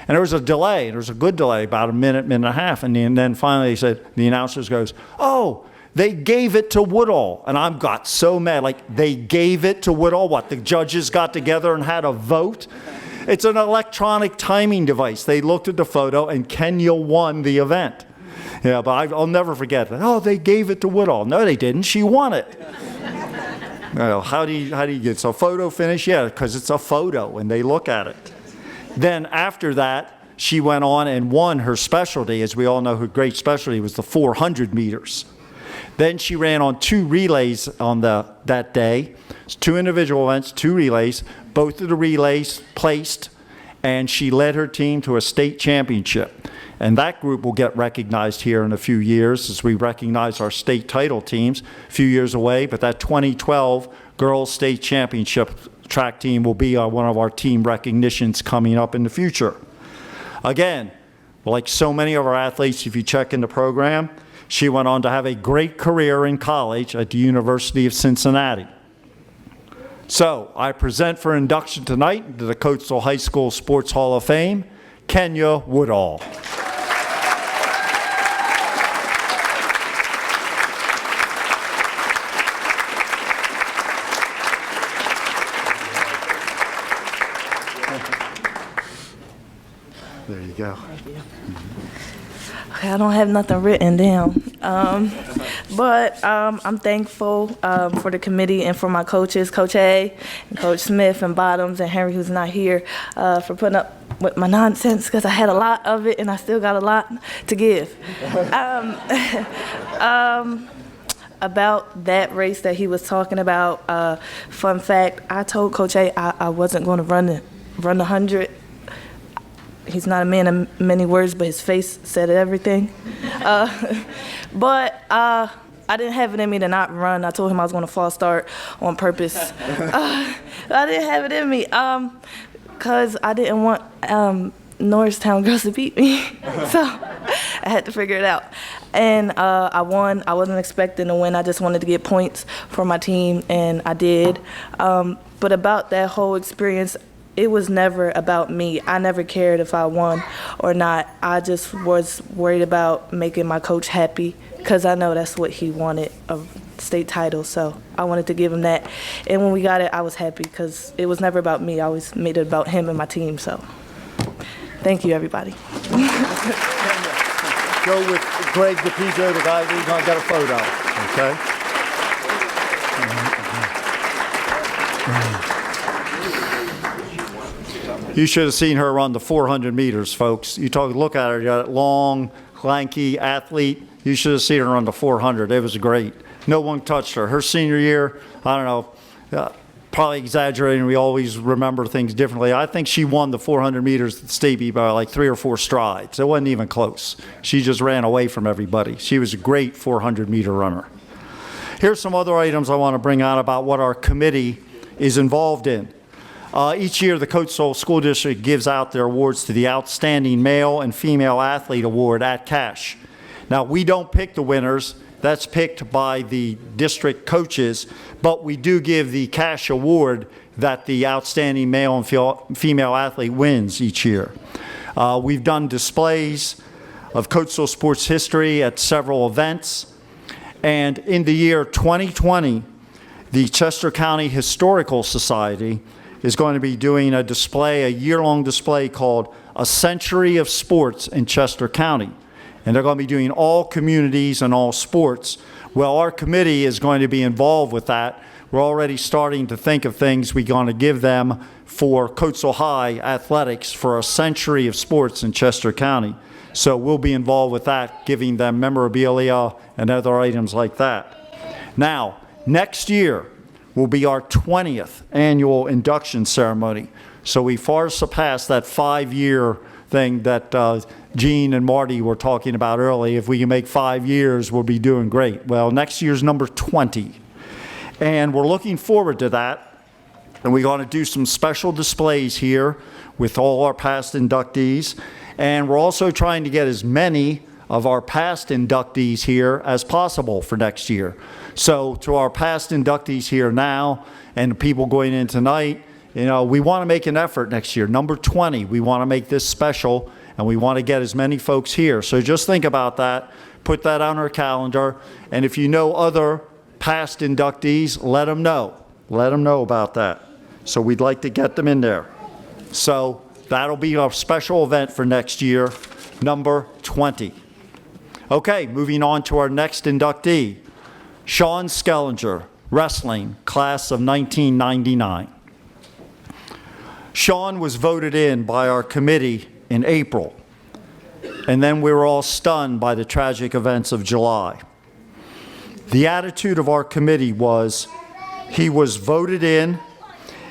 And there was a delay, there was a good delay, about a minute, minute and a half. And then finally he said, the announcers goes, oh, they gave it to Woodall. And I got so mad, like they gave it to Woodall? What, the judges got together and had a vote? It's an electronic timing device. They looked at the photo and Kenya won the event. Yeah, but I'll never forget that. Oh, they gave it to Woodall. No, they didn't. She won it. Well, how do you get so photo finish? Yeah, because it's a photo and they look at it. Then after that, she went on and won her specialty. As we all know, her great specialty was the 400 meters. Then she ran on 2 relays on that day. 2 individual events, 2 relays. Both of the relays placed, and she led her team to a state championship. And that group will get recognized here in a few years as we recognize our state title teams a few years away. But that 2012 Girls State Championship track team will be one of our team recognitions coming up in the future. Again, like so many of our athletes, if you check in the program, she went on to have a great career in college at the University of Cincinnati. So I present for induction tonight to the Coatesville High School Sports Hall of Fame, Kenya Woodall. There you go. Okay, I don't have nothing written down, but I'm thankful for the committee and for my coaches, Coach A, and Coach Smith, and Bottoms, and Henry, who's not here, for putting up with my nonsense, because I had a lot of it and I still got a lot to give. About that race that he was talking about, fun fact, I told Coach A I wasn't going to run the 100. He's not a man of many words, but his face said everything. But I didn't have it in me to not run. I told him I was going to false start on purpose. I didn't have it in me because I didn't want Norristown girls to beat me. So I had to figure it out. And I won. I wasn't expecting to win. I just wanted to get points for my team, and I did. But about that whole experience, it was never about me. I never cared if I won or not. I just was worried about making my coach happy because I know that's what he wanted, a state title. So I wanted to give him that. And when we got it, I was happy because it was never about me. I always made it about him and my team. So thank you, everybody. Go with Greg DePiso, the guy who's going to get a photo, okay? You should have seen her run the 400 meters, folks. Look at her, that long, lanky athlete. You should have seen her run the 400. It was great. No one touched her. Her senior year, I don't know, probably exaggerating. We always remember things differently. I think she won the 400 meters at the state meet by like 3 or 4 strides. It wasn't even close. She just ran away from everybody. She was a great 400-meter runner. Here's some other items I want to bring out about what our committee is involved in. Each year, the Coatesville School District gives out their awards to the Outstanding Male and Female Athlete Award at Cache. Now, we don't pick the winners. That's picked by the district coaches, but we do give the Cache Award that the Outstanding Male and Female Athlete wins each year. We've done displays of Coatesville sports history at several events, and in the year 2020, the Chester County Historical Society is going to be doing a display, a year-long display called A Century of Sports in Chester County. And they're going to be doing all communities and all sports. Well, our committee is going to be involved with that. We're already starting to think of things we're going to give them for Coatesville High athletics for a century of sports in Chester County. So we'll be involved with that, giving them memorabilia and other items like that. Now, next year will be our 20th annual induction ceremony. So we far surpassed that 5-year thing that Gene and Marty were talking about earlier. If we can make 5 years, we'll be doing great. Well, next year's number 20. And we're looking forward to that. And we're going to do some special displays here with all our past inductees. And we're also trying to get as many of our past inductees here as possible for next year. So to our past inductees here now and the people going in tonight, you know, we want to make an effort next year. Number 20, we want to make this special, and we want to get as many folks here. So just think about that. Put that on our calendar. And if you know other past inductees, let them know. Let them know about that. So we'd like to get them in there. So that'll be our special event for next year, number 20. Okay, moving on to our next inductee, Sean Schellenger, wrestling, class of 1999. Sean was voted in by our committee in April, and then we were all stunned by the tragic events of July. The attitude of our committee was he was voted in,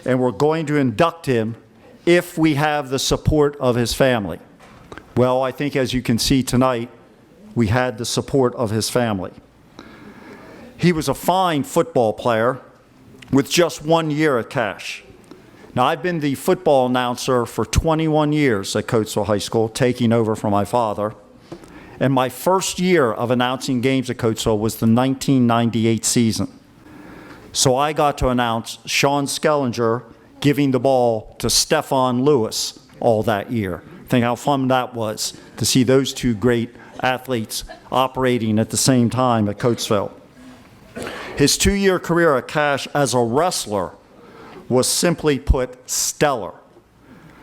and we're going to induct him if we have the support of his family. Well, I think as you can see tonight, we had the support of his family. He was a fine football player with just 1 year at Cache. Now, I've been the football announcer for 21 years at Coatesville High School, taking over from my father. And my first year of announcing games at Coatesville was the 1998 season. So I got to announce Sean Schellenger giving the ball to Stephan Lewis all that year. Think how fun that was to see those two great athletes operating at the same time at Coatesville. His 2-year career at Cache as a wrestler was simply put stellar.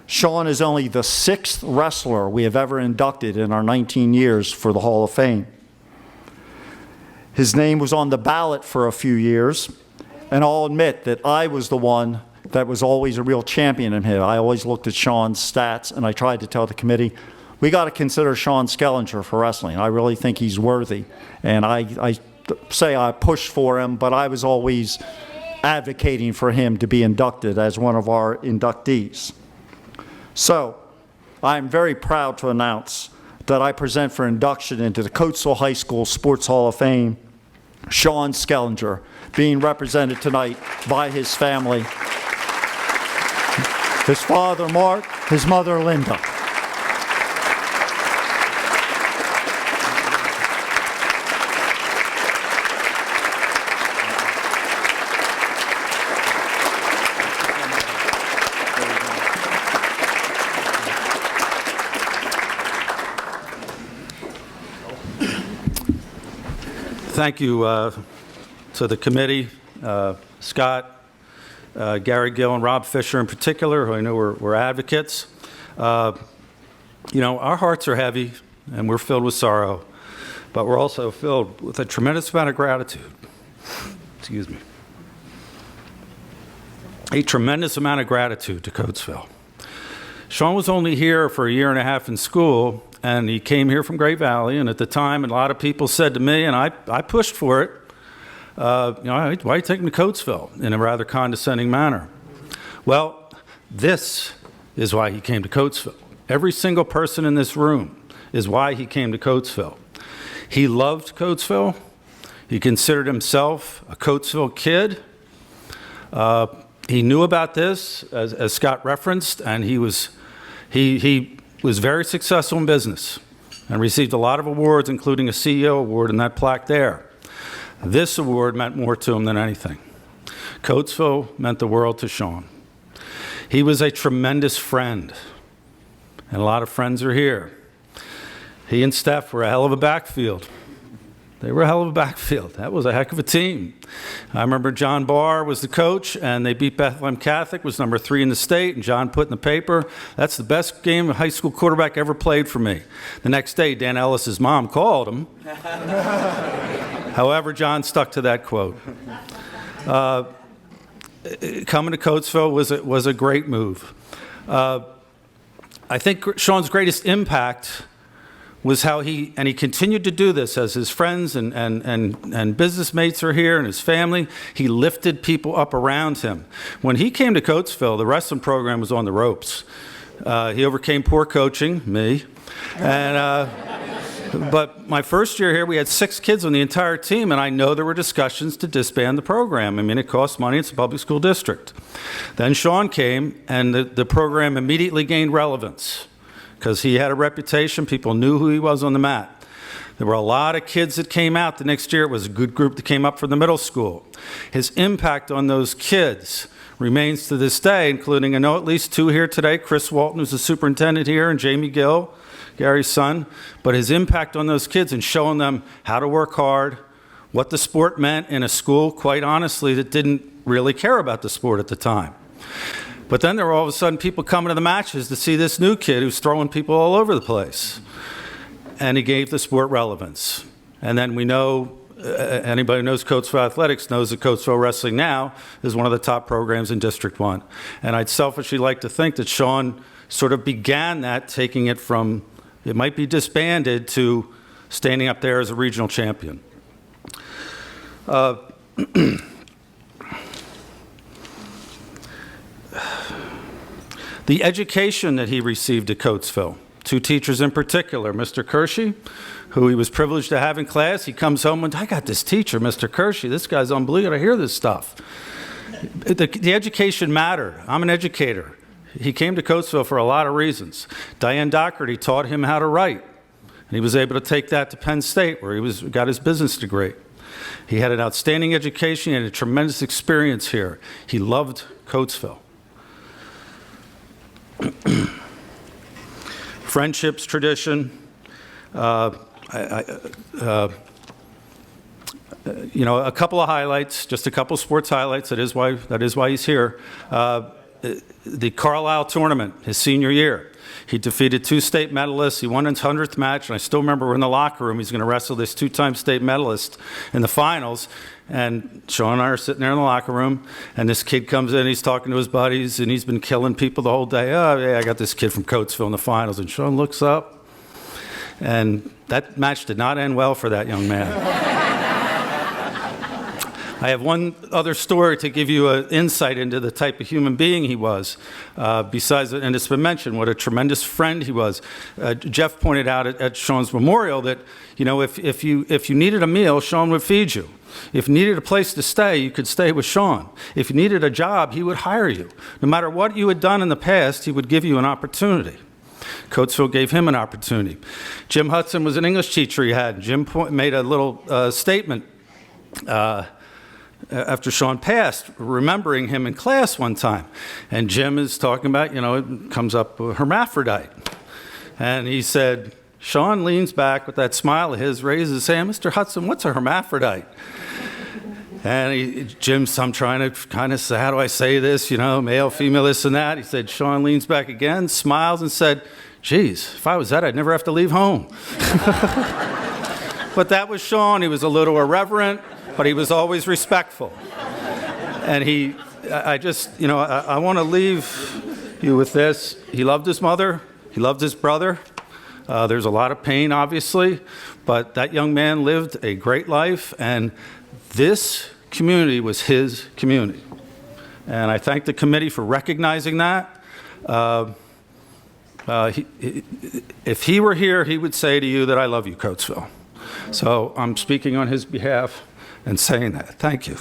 Sean is only the 6th wrestler we have ever inducted in our 19 years for the Hall of Fame. His name was on the ballot for a few years, and I'll admit that I was the one that was always a real champion in him. I always looked at Sean's stats, and I tried to tell the committee, we got to consider Sean Schellenger for wrestling. I really think he's worthy. And I say I pushed for him, but I was always advocating for him to be inducted as one of our inductees. So, I'm very proud to announce that I present for induction into the Coatesville High School Sports Hall of Fame, Sean Schellenger, being represented tonight by his family. His father, Mark, his mother, Linda. Thank you to the committee, Scott, Gary Gill, and Rob Fisher in particular, who I know were advocates. You know, our hearts are heavy and we're filled with sorrow, but we're also filled with a tremendous amount of gratitude. Excuse me. A tremendous amount of gratitude to Coatesville. Sean was only here for 1.5 years in school, and he came here from Great Valley, and at the time, a lot of people said to me, and I pushed for it, you know, why are you taking him to Coatesville, in a rather condescending manner? Well, this is why he came to Coatesville. Every single person in this room is why he came to Coatesville. He loved Coatesville. He considered himself a Coatesville kid. He knew about this, as Scott referenced, and he was very successful in business and received a lot of awards, including a CEO award and that plaque there. This award meant more to him than anything. Coatesville meant the world to Sean. He was a tremendous friend, and a lot of friends are here. He and Steph were a hell of a backfield. They were a hell of a backfield. That was a heck of a team. I remember John Barr was the coach, and they beat Bethlehem Catholic, was number 3 in the state, and John put in the paper, that's the best game a high school quarterback ever played for me. The next day, Dan Ellis's mom called him. However, John stuck to that quote. Coming to Coatesville was a great move. I think Sean's greatest impact was how he continued to do this as his friends and business mates are here and his family. He lifted people up around him. When he came to Coatesville, the wrestling program was on the ropes. He overcame poor coaching, me. And, but my first year here, we had 6 kids on the entire team, and I know there were discussions to disband the program. I mean, it costs money. It's a public school district. Then Sean came, and the program immediately gained relevance, because he had a reputation. People knew who he was on the mat. There were a lot of kids that came out the next year. It was a good group that came up from the middle school. His impact on those kids remains to this day, including, I know at least 2 here today, Chris Walton, who's the superintendent here, and Jamie Gill, Gary's son. But his impact on those kids and showing them how to work hard, what the sport meant in a school, quite honestly, that didn't really care about the sport at the time. But then there were all of a sudden people coming to the matches to see this new kid who's throwing people all over the place. And he gave the sport relevance. And then we know, anybody who knows Coatesville Athletics knows that Coatesville Wrestling now is one of the top programs in District 1. And I'd selfishly like to think that Sean sort of began that, taking it from, it might be disbanded, to standing up there as a regional champion. The education that he received at Coatesville, 2 teachers in particular, Mr. Kershey, who he was privileged to have in class. He comes home and, I got this teacher, Mr. Kershey. This guy's unbelievable. I hear this stuff. The education mattered. I'm an educator. He came to Coatesville for a lot of reasons. Diane Doherty taught him how to write, and he was able to take that to Penn State, where he got his business degree. He had an outstanding education and a tremendous experience here. He loved Coatesville. Friendships, tradition. You know, a couple of highlights, just a couple sports highlights. That is why he's here. The Carlisle tournament, his senior year. He defeated 2 state medalists. He won his 100th match, and I still remember we're in the locker room. He's going to wrestle this 2-time state medalist in the finals. And Sean and I are sitting there in the locker room, and this kid comes in, he's talking to his buddies, and he's been killing people the whole day. Oh, yeah, I got this kid from Coatesville in the finals. And Sean looks up, and that match did not end well for that young man. I have one other story to give you an insight into the type of human being he was. Besides, and it's been mentioned, what a tremendous friend he was. Jeff pointed out at Sean's memorial that, you know, if you needed a meal, Sean would feed you. If you needed a place to stay, you could stay with Sean. If you needed a job, he would hire you. No matter what you had done in the past, he would give you an opportunity. Coatesville gave him an opportunity. Jim Hudson was an English teacher he had. Jim made a little statement after Sean passed, remembering him in class one time. And Jim is talking about, you know, it comes up hermaphrodite. And he said, Sean leans back with that smile of his, raises his hand, Mr. Hudson, what's a hermaphrodite? And I'm trying to kind of say, how do I say this, you know, male, female, this and that. He said, Sean leans back again, smiles and said, geez, if I was that, I'd never have to leave home. But that was Sean. He was a little irreverent, but he was always respectful. And I want to leave you with this. He loved his mother. He loved his brother. There's a lot of pain, obviously, but that young man lived a great life, and this community was his community. And I thank the committee for recognizing that. If he were here, he would say to you that I love you, Coatesville. So I'm speaking on his behalf and saying that. Thank you.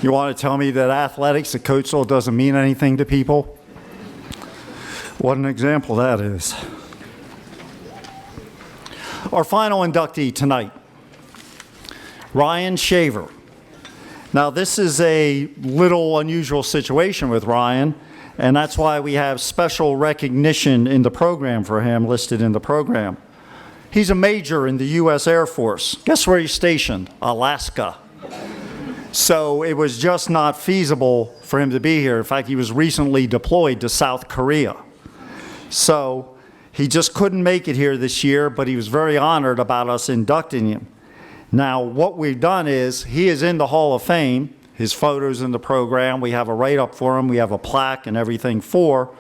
You want to tell me that athletics at Coatesville doesn't mean anything to people? What an example that is. Our final inductee tonight, Ryan Shaver. Now, this is a little unusual situation with Ryan, and that's why we have special recognition in the program for him, listed in the program. He's a major in the U.S. Air Force. Guess where he's stationed? Alaska. So it was just not feasible for him to be here. In fact, he was recently deployed to South Korea. So he just couldn't make it here this year, but he was very honored about us inducting him. Now, what we've done is, he is in the Hall of Fame. His photo's in the program. We have a write-up for him. We have a plaque and everything for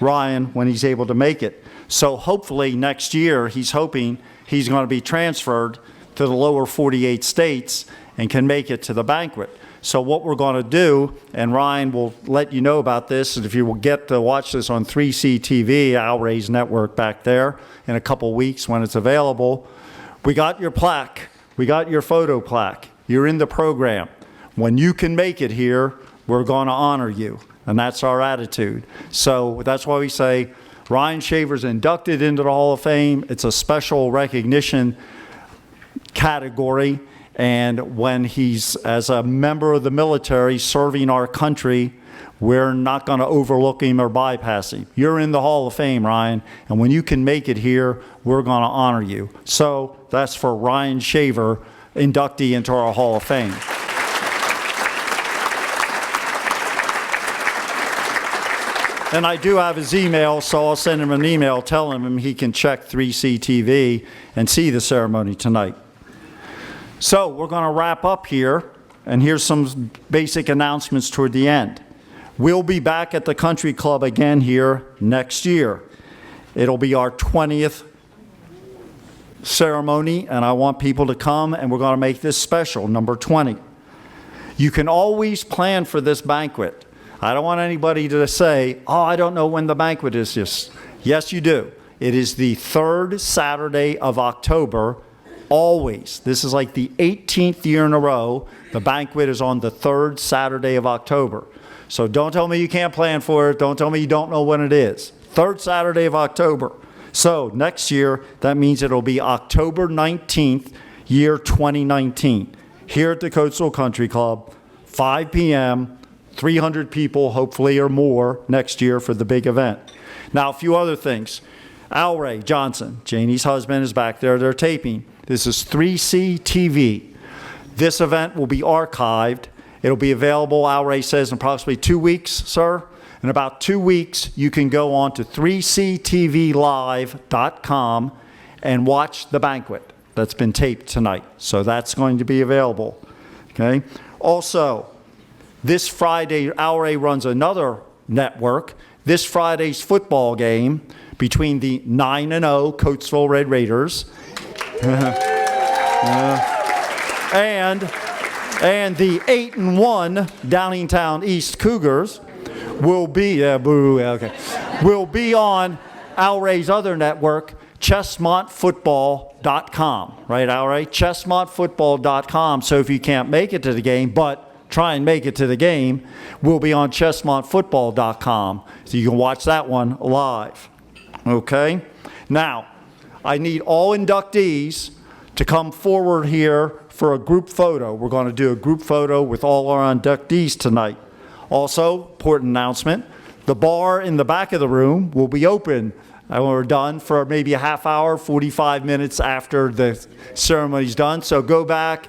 Ryan when he's able to make it. So hopefully next year, he's hoping he's going to be transferred to the lower 48 states and can make it to the banquet. So what we're going to do, and Ryan will let you know about this, and if you will get to watch this on 3C TV, Alray's network back there, in a couple weeks when it's available, we got your plaque. We got your photo plaque. You're in the program. When you can make it here, we're going to honor you. And that's our attitude. So that's why we say Ryan Shaver's inducted into the Hall of Fame. It's a special recognition category. And when he's, as a member of the military, serving our country, we're not going to overlook him or bypass him. You're in the Hall of Fame, Ryan, and when you can make it here, we're going to honor you. So that's for Ryan Shaver, inductee into our Hall of Fame. And I do have his email, so I'll send him an email telling him he can check 3C TV and see the ceremony tonight. So we're going to wrap up here, and here's some basic announcements toward the end. We'll be back at the country club again here next year. It'll be our 20th ceremony, and I want people to come, and we're going to make this special, number 20. You can always plan for this banquet. I don't want anybody to say, oh, I don't know when the banquet is. Yes, you do. It is the third Saturday of October, always. This is like the 18th year in a row. The banquet is on the third Saturday of October. So don't tell me you can't plan for it. Don't tell me you don't know when it is. Third Saturday of October. So next year, that means it'll be October 19th, year 2019, here at the Coatesville Country Club, 5 p.m., 300 people, hopefully, or more next year for the big event. Now, a few other things. Al Ray Johnson, Janie's husband, is back there. They're taping. This is 3C TV. This event will be archived. It'll be available, Al Ray says, in approximately 2 weeks, sir. In about 2 weeks, you can go on to 3ctvlive.com and watch the banquet that's been taped tonight. So that's going to be available. Okay. Also, this Friday, Al Ray runs another network. This Friday's football game between the 9-0 Coatesville Red Raiders and the 8-1 Downingtown East Cougars will be, will be on Al Ray's other network, ChestmontFootball.com. Right, Al Ray? ChestmontFootball.com. So if you can't make it to the game, but try and make it to the game, we'll be on ChestmontFootball.com. So you can watch that one live. Okay? Now, I need all inductees to come forward here for a group photo. We're going to do a group photo with all our inductees tonight. Also, important announcement, the bar in the back of the room will be open when we're done for maybe a half hour, 45 minutes after the ceremony's done. So go back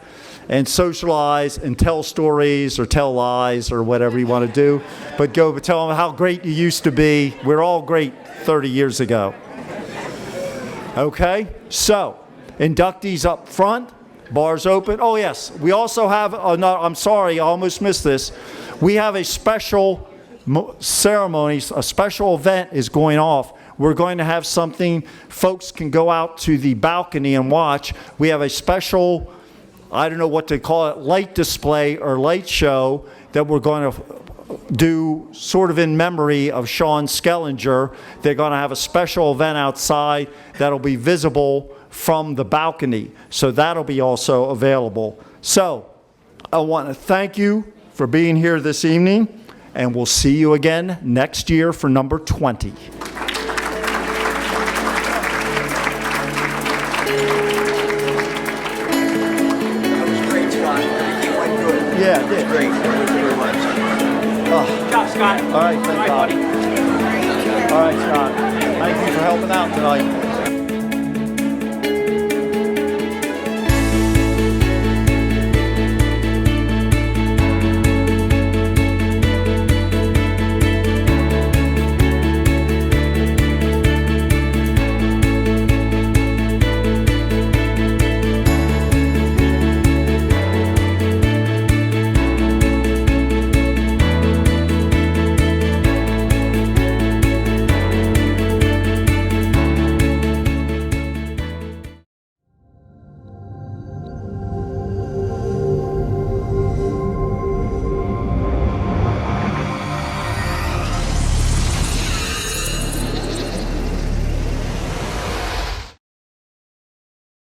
and socialize and tell stories or tell lies or whatever you want to do. But go tell them how great you used to be. We're all great 30 years ago. Okay? So, inductees up front, bars open. Oh, yes. We also have, no, I'm sorry, I almost missed this. We have a special ceremony, a special event is going off. We're going to have something, folks can go out to the balcony and watch. We have a special, I don't know what to call it, light display or light show that we're going to do sort of in memory of Sean Schellenger. They're going to have a special event outside that'll be visible from the balcony. So that'll be also available. So I want to thank you for being here this evening, and we'll see you again next year for number 20. Yeah, it did. Great. Thank you very much. Good job, Scott. All right, thank God. All right, Scott. Thank you for helping out tonight.